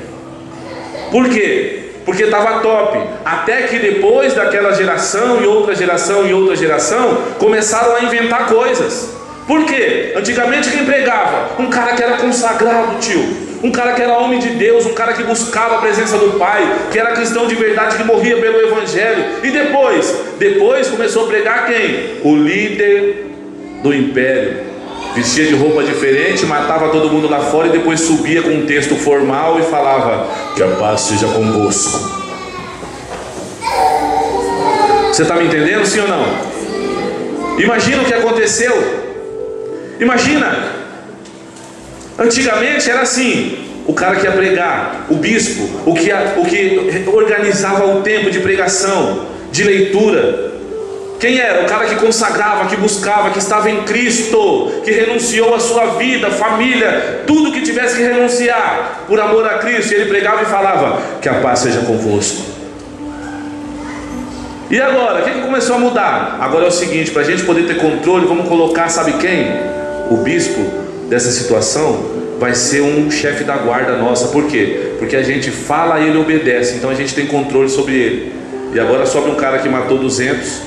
Por quê? Porque estava top. Até que depois daquela geração e outra geração e outra geração começaram a inventar coisas. Por quê? Antigamente quem pregava? Um cara que era consagrado, tio. Um cara que era homem de Deus, um cara que buscava a presença do Pai, que era cristão de verdade, que morria pelo Evangelho. E depois começou a pregar quem? O líder do império. Vestia de roupa diferente, matava todo mundo lá fora e depois subia com um texto formal e falava: que a paz seja convosco. Você está me entendendo, sim ou não? Imagina o que aconteceu. Imagina. Antigamente era assim: o cara que ia pregar, o bispo, o que organizava o tempo de pregação, de leitura. Quem era? O cara que consagrava, que buscava, que estava em Cristo, que renunciou a sua vida, família, tudo que tivesse que renunciar por amor a Cristo. E ele pregava e falava: que a paz seja convosco. E agora? O que começou a mudar? Agora é o seguinte: para a gente poder ter controle, vamos colocar, sabe quem? O bispo dessa situação vai ser um chefe da guarda nossa. Por quê? Porque a gente fala e ele obedece, então a gente tem controle sobre ele. E agora sobe um cara que matou 200,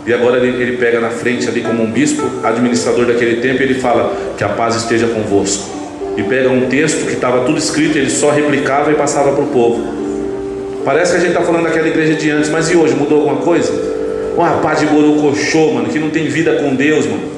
e agora ele pega na frente ali como um bispo, administrador daquele tempo, e ele fala: que a paz esteja convosco. E pega um texto que estava tudo escrito, ele só replicava e passava para o povo. Parece que a gente está falando daquela igreja de antes, mas e hoje? Mudou alguma coisa? Uma paz de borocochô, mano, que não tem vida com Deus, mano.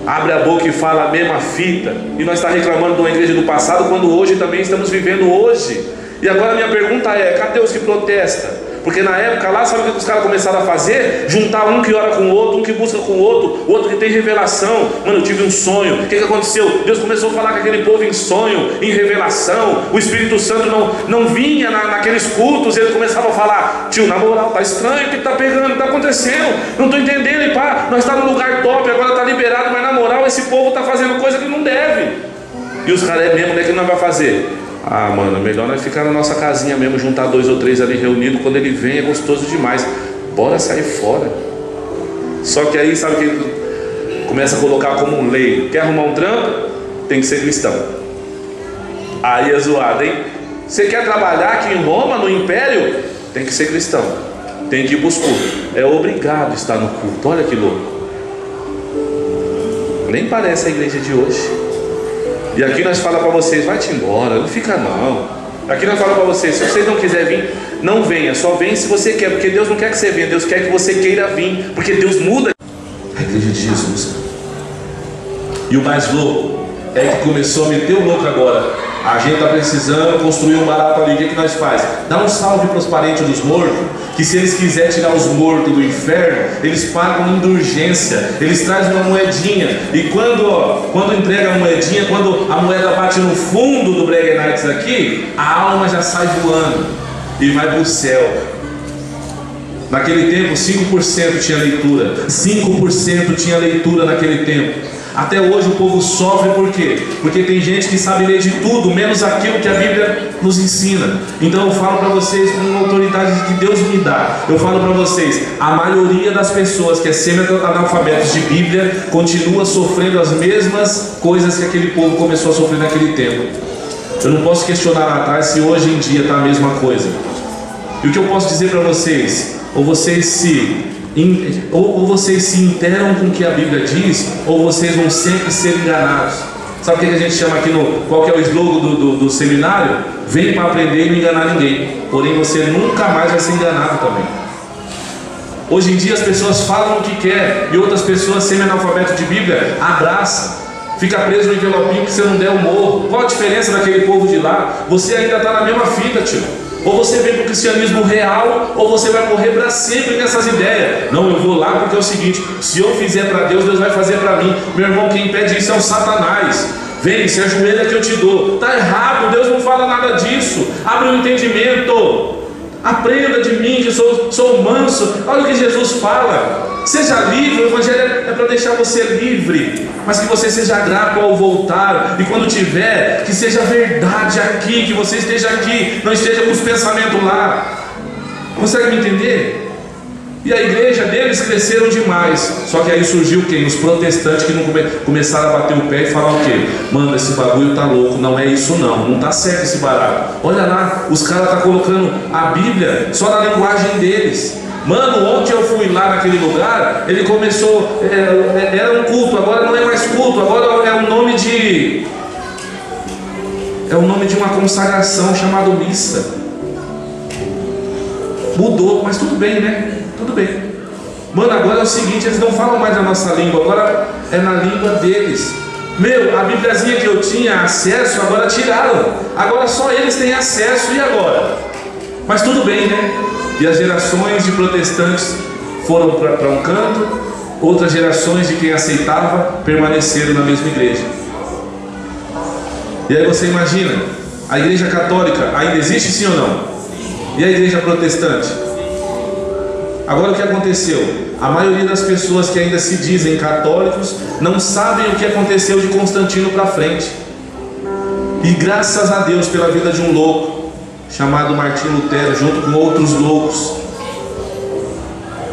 Abre a boca e fala a mesma fita. E nós estamos reclamando de uma igreja do passado, quando hoje também estamos vivendo hoje. E agora a minha pergunta é: cadê os que protestam? Porque na época lá, sabe o que os caras começaram a fazer? Juntar um que ora com o outro, um que busca com o outro que tem revelação. Mano, eu tive um sonho. O que aconteceu? Deus começou a falar com aquele povo em sonho, em revelação. O Espírito Santo não vinha naqueles cultos. Ele começava a falar: tio, na moral, tá estranho, o que tá pegando? O que tá acontecendo? Não tô entendendo. E pá, nós estamos num lugar top, agora tá liberado, mas na moral esse povo tá fazendo coisa que não deve. E os caras é mesmo, né, que não vai fazer? Ah, mano, melhor nós ficar na nossa casinha mesmo, juntar 2 ou 3 ali reunidos. Quando ele vem é gostoso demais. Bora sair fora. Só que aí, sabe que Começa a colocar como um lei. Quer arrumar um trampo? Tem que ser cristão. Aí é zoado, hein? Você quer trabalhar aqui em Roma, no Império? Tem que ser cristão. Tem que ir buscar. É obrigado a estar no culto. Olha que louco. Nem parece a igreja de hoje. E aqui nós falamos para vocês: vai-te embora, não fica não. Aqui nós falamos para vocês: se vocês não quiserem vir, não venha. Só vem se você quer, porque Deus não quer que você venha, Deus quer que você queira vir, porque Deus muda a igreja de Jesus. E o mais louco é que começou a meter o louco agora. A gente está precisando construir um barato ali. O que nós faz? Dá um salve para os parentes dos mortos, que se eles quiserem tirar os mortos do inferno, eles pagam indulgência, eles trazem uma moedinha. E quando entrega a moedinha, quando a moeda bate no fundo do Brega Nights aqui, a alma já sai voando e vai para o céu. Naquele tempo 5% tinha leitura. 5% tinha leitura naquele tempo. Até hoje o povo sofre, por quê? Porque tem gente que sabe ler de tudo, menos aquilo que a Bíblia nos ensina. Então eu falo para vocês com uma autoridade que Deus me dá. Eu falo para vocês: a maioria das pessoas que é semi-analfabetos de Bíblia continua sofrendo as mesmas coisas que aquele povo começou a sofrer naquele tempo. Eu não posso questionar lá atrás se hoje em dia está a mesma coisa. E o que eu posso dizer para vocês: ou vocês se interam com o que a Bíblia diz, ou vocês vão sempre ser enganados. Sabe o que a gente chama aqui qual que é o slogan do seminário? Vem para aprender e não enganar ninguém. Porém você nunca mais vai ser enganado também. Hoje em dia as pessoas falam o que quer, e outras pessoas semi-analfabetas de Bíblia abraçam. Fica preso no envelopinho que você não der o morro. Qual a diferença daquele povo de lá? Você ainda está na mesma fita, tio. Ou você vem para o cristianismo real, ou você vai morrer para sempre nessas ideias. Não, eu vou lá porque é o seguinte: se eu fizer para Deus, Deus vai fazer para mim. Meu irmão, quem impede isso é o Satanás. Vem, se ajoelha que eu te dou. Está errado, Deus não fala nada disso. Abre o entendimento. Aprenda de mim, que sou manso. Olha o que Jesus fala: seja livre. O Evangelho é para deixar você livre, mas que você seja grato ao voltar. E quando tiver, que seja verdade aqui, que você esteja aqui, não esteja com os pensamentos lá. Consegue me entender? E a igreja deles cresceram demais. Só que aí surgiu quem? Os protestantes, que não começaram a bater o pé e falar o quê? Mano, esse bagulho tá louco, não é isso não tá certo esse barato. Olha lá, os caras tá colocando a Bíblia só na linguagem deles. Mano, ontem eu fui lá naquele lugar, ele começou, era um culto, agora não é mais culto, agora é o nome de uma consagração chamada missa. Mudou, mas tudo bem, né? Tudo bem. Mano, agora é o seguinte: eles não falam mais a nossa língua, agora é na língua deles. Meu, a Bíbliazinha que eu tinha acesso, agora tiraram. Agora só eles têm acesso, e agora? Mas tudo bem, né? E as gerações de protestantes foram para um canto, outras gerações de quem aceitava permaneceram na mesma igreja. E aí você imagina, a igreja católica ainda existe, sim ou não? E a igreja protestante? Agora o que aconteceu? A maioria das pessoas que ainda se dizem católicos não sabem o que aconteceu de Constantino para frente. E graças a Deus pela vida de um louco chamado Martinho Lutero, junto com outros loucos,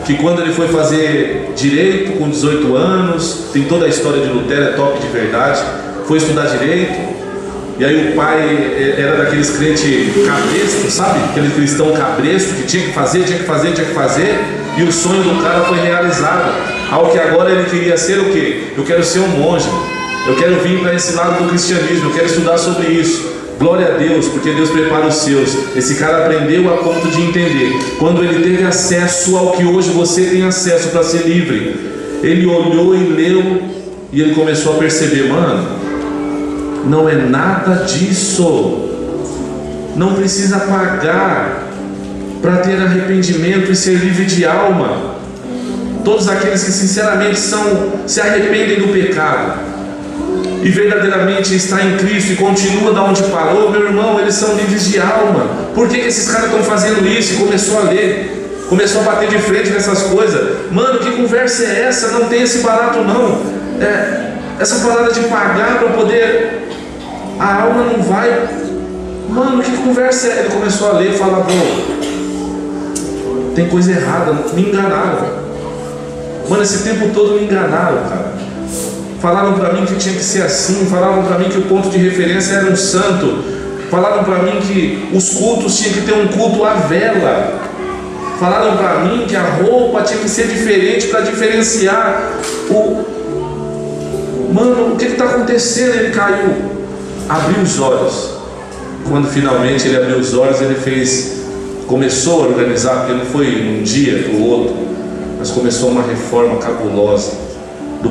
que quando ele foi fazer direito com 18 anos, tem toda a história de Lutero, é top de verdade, foi estudar direito. E aí o pai era daqueles crentes cabrestos, sabe? Aquele cristão cabresto que tinha que fazer, e o sonho do cara foi realizado. Ao que agora ele queria ser o quê? Eu quero ser um monge, eu quero vir para esse lado do cristianismo, eu quero estudar sobre isso. Glória a Deus, porque Deus prepara os seus. Esse cara aprendeu a ponto de entender. Quando ele teve acesso ao que hoje você tem acesso para ser livre, ele olhou e leu, e ele começou a perceber: mano, não é nada disso. Não precisa pagar para ter arrependimento e ser livre de alma. Todos aqueles que sinceramente se arrependem do pecado e verdadeiramente está em Cristo e continua da onde parou, meu irmão, eles são livres de alma. Por que esses caras estão fazendo isso? E começou a ler, começou a bater de frente nessas coisas. Mano, que conversa é essa? Não tem esse barato não. Essa parada de pagar para poder, a alma não vai. Mano, que conversa é? Ele começou a ler e falar: pô, tem coisa errada, me enganaram. Mano, esse tempo todo me enganaram, cara. falaram para mim que tinha que ser assim, falaram para mim que o ponto de referência era um santo, falaram para mim que os cultos tinham que ter um culto à vela, falaram para mim que a roupa tinha que ser diferente para diferenciar o... Mano, o que está acontecendo? Ele caiu, abriu os olhos. Quando finalmente ele abriu os olhos, ele começou a organizar, porque não foi um dia para o outro, mas começou uma reforma cabulosa do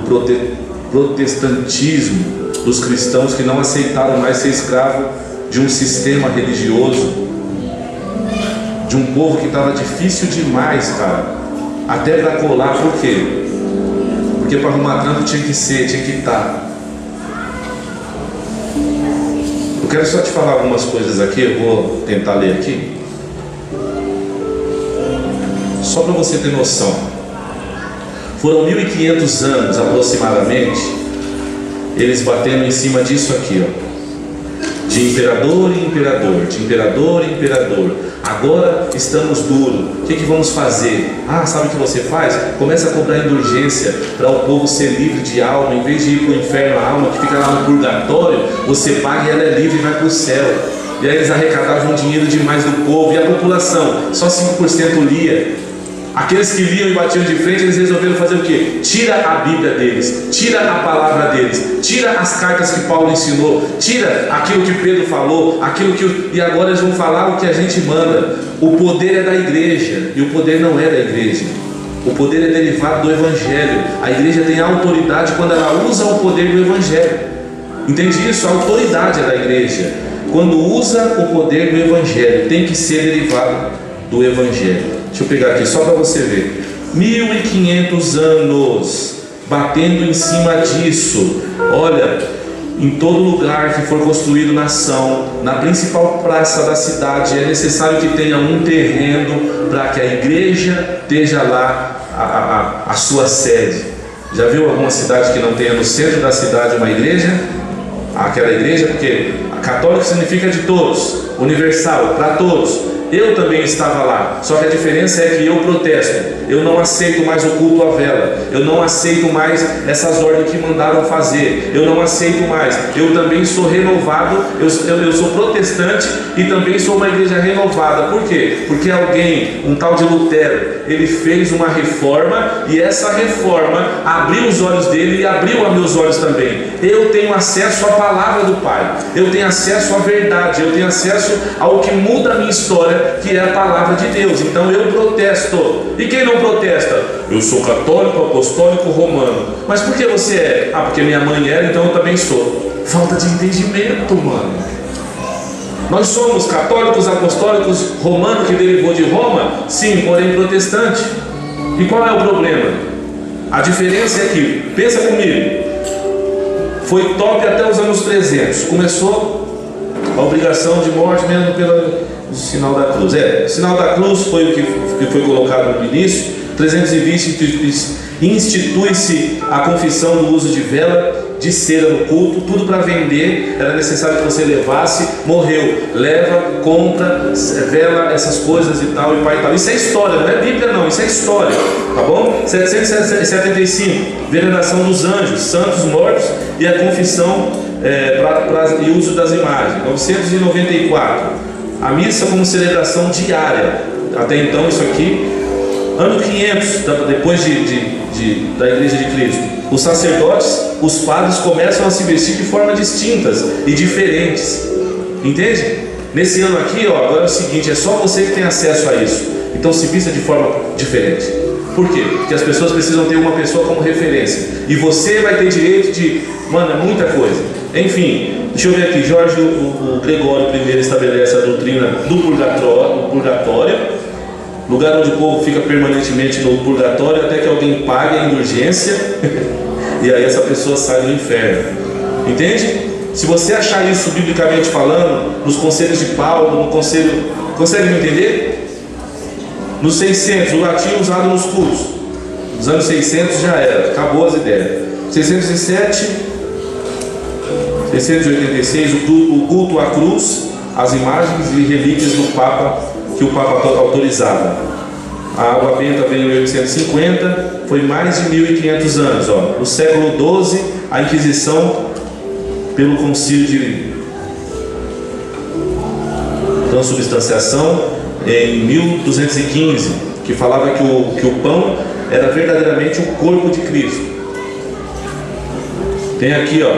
protestantismo, dos cristãos que não aceitaram mais ser escravo de um sistema religioso, de um povo que estava difícil demais, cara, até para colar. Por quê? Porque para arrumar trampo tinha que estar. Eu quero só te falar algumas coisas aqui, eu vou tentar ler aqui, só para você ter noção. Foram 1500 anos aproximadamente, eles batendo em cima disso aqui, ó, de imperador em imperador, de imperador em imperador. Agora estamos duros, o que vamos fazer? Sabe o que você faz? Começa a cobrar indulgência para o povo ser livre de alma. Em vez de ir para o inferno, a alma que fica lá no purgatório, você paga e ela é livre e vai para o céu. E aí eles arrecadavam dinheiro demais do povo, e a população, só 5% lia. Aqueles que liam e batiam de frente, eles resolveram fazer o quê? Tira a Bíblia deles, tira a palavra deles, tira as cartas que Paulo ensinou, tira aquilo que Pedro falou, e agora eles vão falar o que a gente manda. O poder é da igreja, e o poder não é da igreja. O poder é derivado do Evangelho. A igreja tem autoridade quando ela usa o poder do Evangelho. Entende isso? A autoridade é da igreja. Quando usa o poder do Evangelho, tem que ser derivado do Evangelho. Deixa eu pegar aqui só para você ver. 1500 anos batendo em cima disso. Olha, em todo lugar que for construído nação, na principal praça da cidade, é necessário que tenha um terreno para que a igreja esteja lá, a sua sede. Já viu alguma cidade que não tenha no centro da cidade uma igreja? Aquela igreja, porque católico significa de todos, universal, para todos. Eu também estava lá, só que a diferença é que eu protesto. Eu não aceito mais o culto à vela, eu não aceito mais essas ordens que mandaram fazer, eu não aceito mais. Eu também sou renovado, eu sou protestante e também sou uma igreja renovada. Por quê? Porque alguém, um tal de Lutero, ele fez uma reforma, e essa reforma abriu os olhos dele e abriu a meus olhos também. Eu tenho acesso à palavra do Pai, eu tenho acesso à verdade, eu tenho acesso ao que muda a minha história, que é a palavra de Deus. Então eu protesto. E quem não protesta? Eu sou católico, apostólico, romano. Mas por que você é? Porque minha mãe era, então eu também sou. Falta de entendimento, mano. Nós somos católicos, apostólicos, romano, que derivou de Roma, sim, porém protestante. E qual é o problema? A diferença é que, pensa comigo, foi top até os anos 300. Começou a obrigação de morte mesmo pelo sinal da cruz. O sinal da cruz foi o que foi colocado no início. 320 institui-se a confissão do uso de vela, de cera no culto, tudo para vender. Era necessário que você levasse, morreu, leva, compra, vela, essas coisas e tal, e pai e tal. Isso é história, não é Bíblia não, isso é história, tá bom? 775, veneração dos anjos, santos mortos e a confissão e uso das imagens. 994, a missa como celebração diária. Até então isso aqui, ano 500, depois da Igreja de Cristo, os sacerdotes, os padres começam a se vestir de formas distintas e diferentes. Entende? Nesse ano aqui, agora é o seguinte, é só você que tem acesso a isso. Então se vista de forma diferente. Por quê? Porque as pessoas precisam ter uma pessoa como referência. E você vai ter direito de, mano, é muita coisa. Enfim, deixa eu ver aqui. Jorge, o Gregório I estabelece a doutrina do purgatório, lugar onde o povo fica permanentemente no purgatório até que alguém pague a indulgência e aí essa pessoa sai do inferno. Entende? Se você achar isso biblicamente falando, nos conselhos de Paulo, no conselho, consegue me entender? Nos 600, o latim usado nos cultos. Nos anos 600 já era, acabou as ideias. 607, 686, o culto à cruz, as imagens e relíquias do Papa, que o Papa autorizava. A água benta veio em 1850, foi mais de 1500 anos. Ó. No século XII, a Inquisição, pelo concílio de transubstanciação, em 1215, que falava que o pão era verdadeiramente o corpo de Cristo. Tem aqui, ó,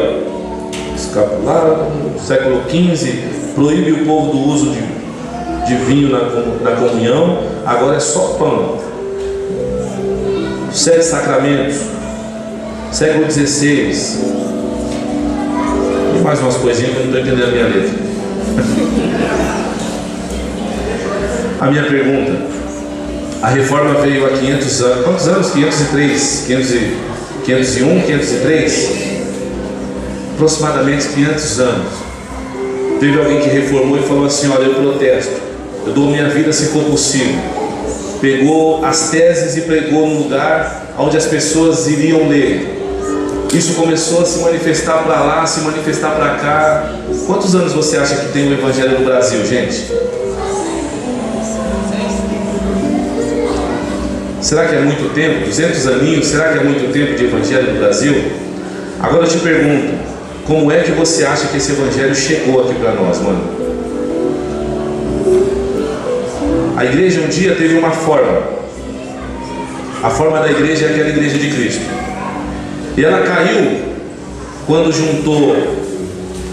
escapular, século XV, proíbe o povo do uso de vinho na comunhão, agora é só pão. 7 sacramentos, século XVI. E mais umas coisinhas que eu não estou entendendo a minha letra. A minha pergunta: a reforma veio há 500 anos. Quantos anos? 503? 501? 503? Aproximadamente 500 anos. Teve alguém que reformou e falou assim: olha, eu protesto, eu dou minha vida se for possível. Pegou as teses e pregou no lugar onde as pessoas iriam ler. Isso começou a se manifestar para lá, se manifestar para cá. Quantos anos você acha que tem o Evangelho no Brasil, gente? Será que é muito tempo? 200 aninhos? Será que é muito tempo de Evangelho no Brasil? Agora eu te pergunto, como é que você acha que esse Evangelho chegou aqui para nós, mano? A igreja um dia teve uma forma. A forma da igreja é aquela igreja de Cristo. E ela caiu quando juntou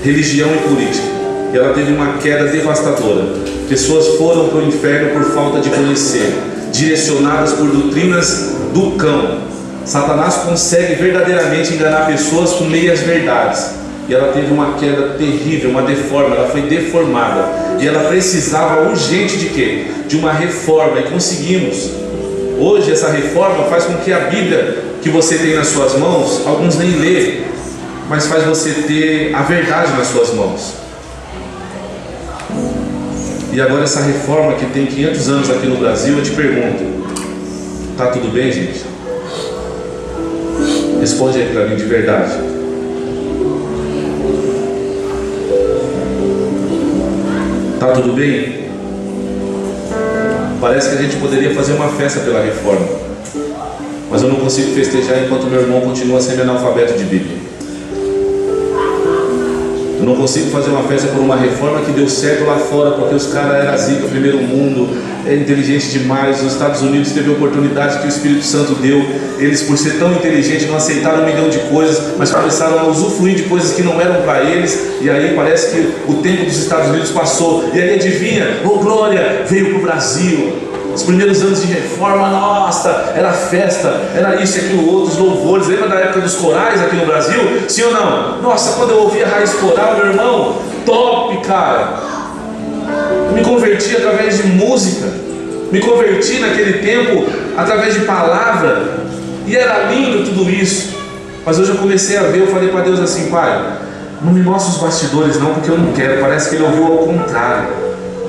religião e política. E ela teve uma queda devastadora. Pessoas foram para o inferno por falta de conhecer, direcionadas por doutrinas do cão. Satanás consegue verdadeiramente enganar pessoas com meias verdades. E ela teve uma queda terrível, uma deforma, ela foi deformada. E ela precisava urgente de quê? De uma reforma, e conseguimos. Hoje essa reforma faz com que a Bíblia que você tem nas suas mãos, alguns nem lê, mas faz você ter a verdade nas suas mãos. E agora essa reforma que tem 500 anos aqui no Brasil, eu te pergunto, tá tudo bem, gente? Responde aí para mim de verdade. Tá tudo bem? Parece que a gente poderia fazer uma festa pela reforma, mas eu não consigo festejar enquanto meu irmão continua sendo analfabeto de Bíblia. Eu não consigo fazer uma festa por uma reforma que deu certo lá fora, porque os caras eram zica, primeiro mundo, é inteligente demais. Os Estados Unidos teve a oportunidade que o Espírito Santo deu. Eles, por ser tão inteligentes, não aceitaram 1 milhão de coisas, mas começaram a usufruir de coisas que não eram para eles. E aí parece que o tempo dos Estados Unidos passou. E aí adivinha, oh glória, veio para o Brasil. Os primeiros anos de reforma, nossa, era festa, era isso e aquilo outro, os louvores. Lembra da época dos corais aqui no Brasil? Sim ou não? Nossa, quando eu ouvia a raiz coral, meu irmão, top, cara. Eu me converti através de música, me converti naquele tempo através de palavra, e era lindo tudo isso. Mas hoje eu comecei a ver, eu falei para Deus assim: Pai, não me mostra os bastidores não, porque eu não quero. Parece que Ele ouviu ao contrário.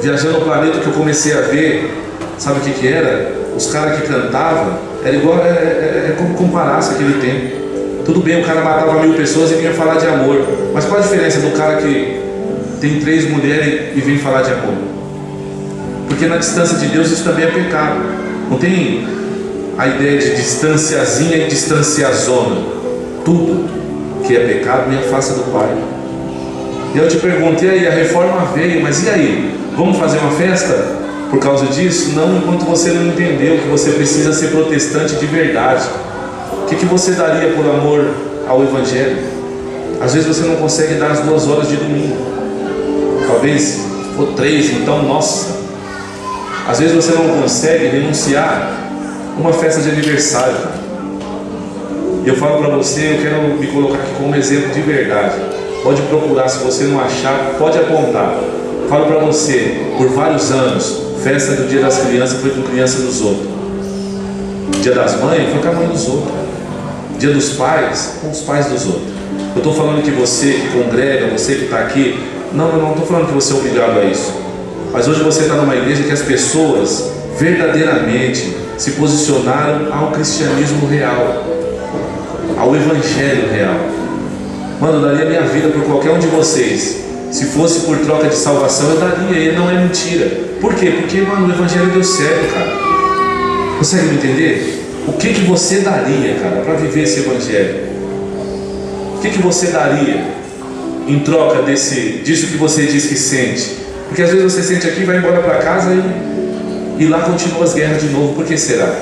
Viajando o planeta, que eu comecei a ver, sabe o que era? Os caras que cantavam, era igual, é como comparasse aquele tempo. Tudo bem, o cara matava 1000 pessoas e vinha falar de amor, mas qual a diferença do cara que tem 3 mulheres e vem falar de amor? Porque na distância de Deus isso também é pecado. Não tem a ideia de distanciazinha e distanciazona. Tudo que é pecado me afasta do Pai. E eu te pergunto, e aí, a reforma veio, mas e aí? Vamos fazer uma festa por causa disso? Não, enquanto você não entendeu que você precisa ser protestante de verdade. O que você daria por amor ao Evangelho? Às vezes você não consegue dar as 2 horas de domingo, talvez ou 3, então nossa. Às vezes você não consegue renunciar uma festa de aniversário. E eu falo para você, eu quero me colocar aqui como exemplo de verdade. Pode procurar, se você não achar, pode apontar. Falo para você, por vários anos, festa do Dia das Crianças foi com criança dos outros. Dia das Mães foi com a mãe dos outros. Dia dos Pais, com os pais dos outros. Eu estou falando que você que congrega, você que está aqui, não estou falando que você é obrigado a isso. Mas hoje você está numa igreja que as pessoas verdadeiramente se posicionaram ao cristianismo real, ao Evangelho real. Mano, eu daria minha vida por qualquer um de vocês. Se fosse por troca de salvação, eu daria, e não é mentira. Por quê? Porque, mano, o Evangelho deu certo, cara. Consegue me entender? O que você daria, cara, para viver esse evangelho? O que você daria em troca disso que você diz que sente? Porque às vezes você sente aqui, vai embora para casa e lá continua as guerras de novo. Por que será?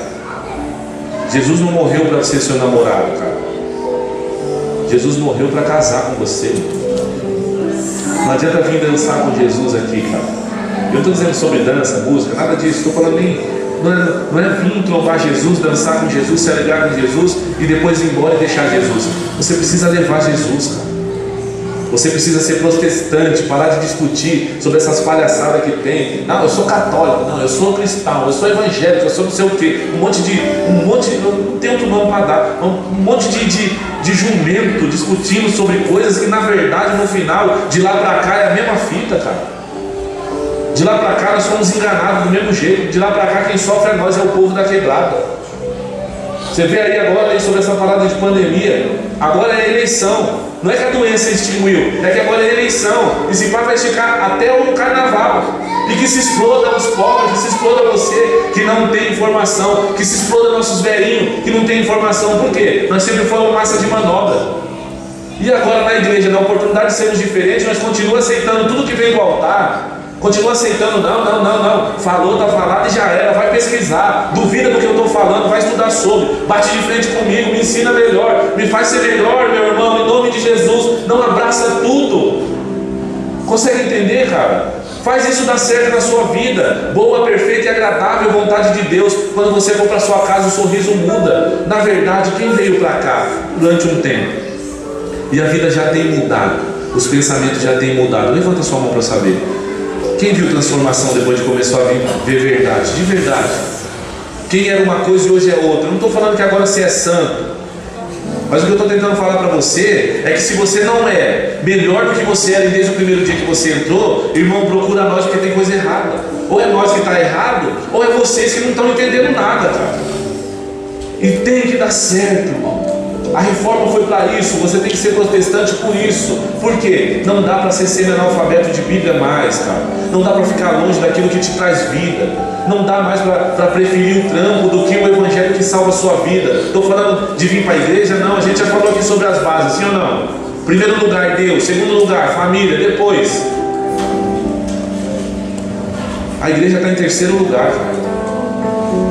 Jesus não morreu para ser seu namorado, cara. Jesus morreu para casar com você. Não adianta vir dançar com Jesus aqui, cara. Eu não estou dizendo sobre dança, música, nada disso. Estou falando nem... Não é vir trombar Jesus, dançar com Jesus, se alegrar com Jesus e depois ir embora e deixar Jesus. Você precisa levar Jesus, cara. Você precisa ser protestante, parar de discutir sobre essas palhaçadas que tem. Não, eu sou católico, não, eu sou cristão, eu sou evangélico, eu sou não sei o quê. Um monte de não tem outro nome para dar. Um monte de jumento discutindo sobre coisas que na verdade no final, de lá para cá é a mesma fita, cara. De lá para cá nós somos enganados do mesmo jeito. De lá para cá quem sofre é nós, é o povo da quebrada. Você vê aí agora aí sobre essa parada de pandemia. Agora é eleição. Não é que a doença extinguiu, é que agora é eleição. E se vai esticar até o carnaval. E que se exploda os pobres, que se exploda você que não tem informação, que se exploda nossos velhinhos que não tem informação. Por quê? Nós sempre fomos massa de manobra. E agora na igreja, na oportunidade de sermos diferentes, nós continuamos aceitando tudo que vem do altar. Continua aceitando, não. Falou, tá falado e já era. Vai pesquisar, duvida do que eu estou falando, vai estudar sobre, bate de frente comigo, me ensina melhor, me faz ser melhor, meu irmão, em nome de Jesus. Não abraça tudo. Consegue entender, cara? Faz isso dar certo na sua vida. Boa, perfeita e agradável vontade de Deus. Quando você for para sua casa, o sorriso muda. Na verdade, quem veio para cá durante um tempo e a vida já tem mudado, os pensamentos já têm mudado, levanta sua mão para saber. Quem viu transformação depois de começar a ver verdade? De verdade. Quem era uma coisa e hoje é outra. Eu não estou falando que agora você é santo. Mas o que eu estou tentando falar para você é que se você não é melhor do que você era desde o primeiro dia que você entrou, irmão, procura nós porque tem coisa errada. Ou é nós que está errado, ou é vocês que não estão entendendo nada, cara. E tem que dar certo, irmão. A reforma foi para isso, você tem que ser protestante por isso. Por quê? Não dá para ser semi-analfabeto de Bíblia mais, cara. Não dá para ficar longe daquilo que te traz vida. Não dá mais para preferir o trampo do que o evangelho que salva a sua vida. Estou falando de vir para a igreja? Não, a gente já falou aqui sobre as bases, sim ou não? Primeiro lugar, Deus. Segundo lugar, família. Depois, a igreja está em terceiro lugar, cara.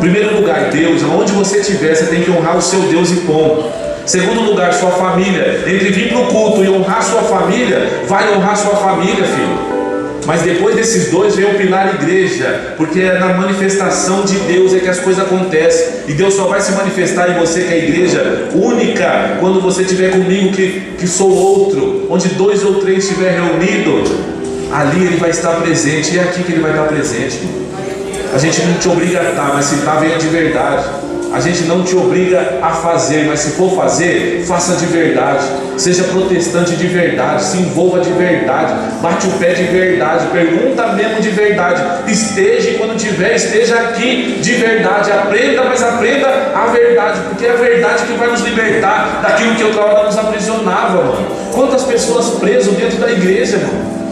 Primeiro lugar, Deus. Aonde você estiver, você tem que honrar o seu Deus e ponto. Segundo lugar, sua família. Entre vir para o culto e honrar sua família, vai honrar sua família, filho. Mas depois desses dois vem o pilar igreja, porque é na manifestação de Deus é que as coisas acontecem. E Deus só vai se manifestar em você, que é a igreja única, quando você estiver comigo, que sou outro. Onde 2 ou 3 estiver reunido, ali Ele vai estar presente. E é aqui que Ele vai estar presente. A gente não te obriga a estar, mas se estar, venha de verdade. A gente não te obriga a fazer, mas se for fazer, faça de verdade. Seja protestante de verdade, se envolva de verdade, bate o pé de verdade, pergunta mesmo de verdade. Esteja, e quando tiver, esteja aqui de verdade. Aprenda, mas aprenda a verdade, porque é a verdade que vai nos libertar daquilo que outra hora nos aprisionava, mano. Quantas pessoas presas dentro da igreja, mano?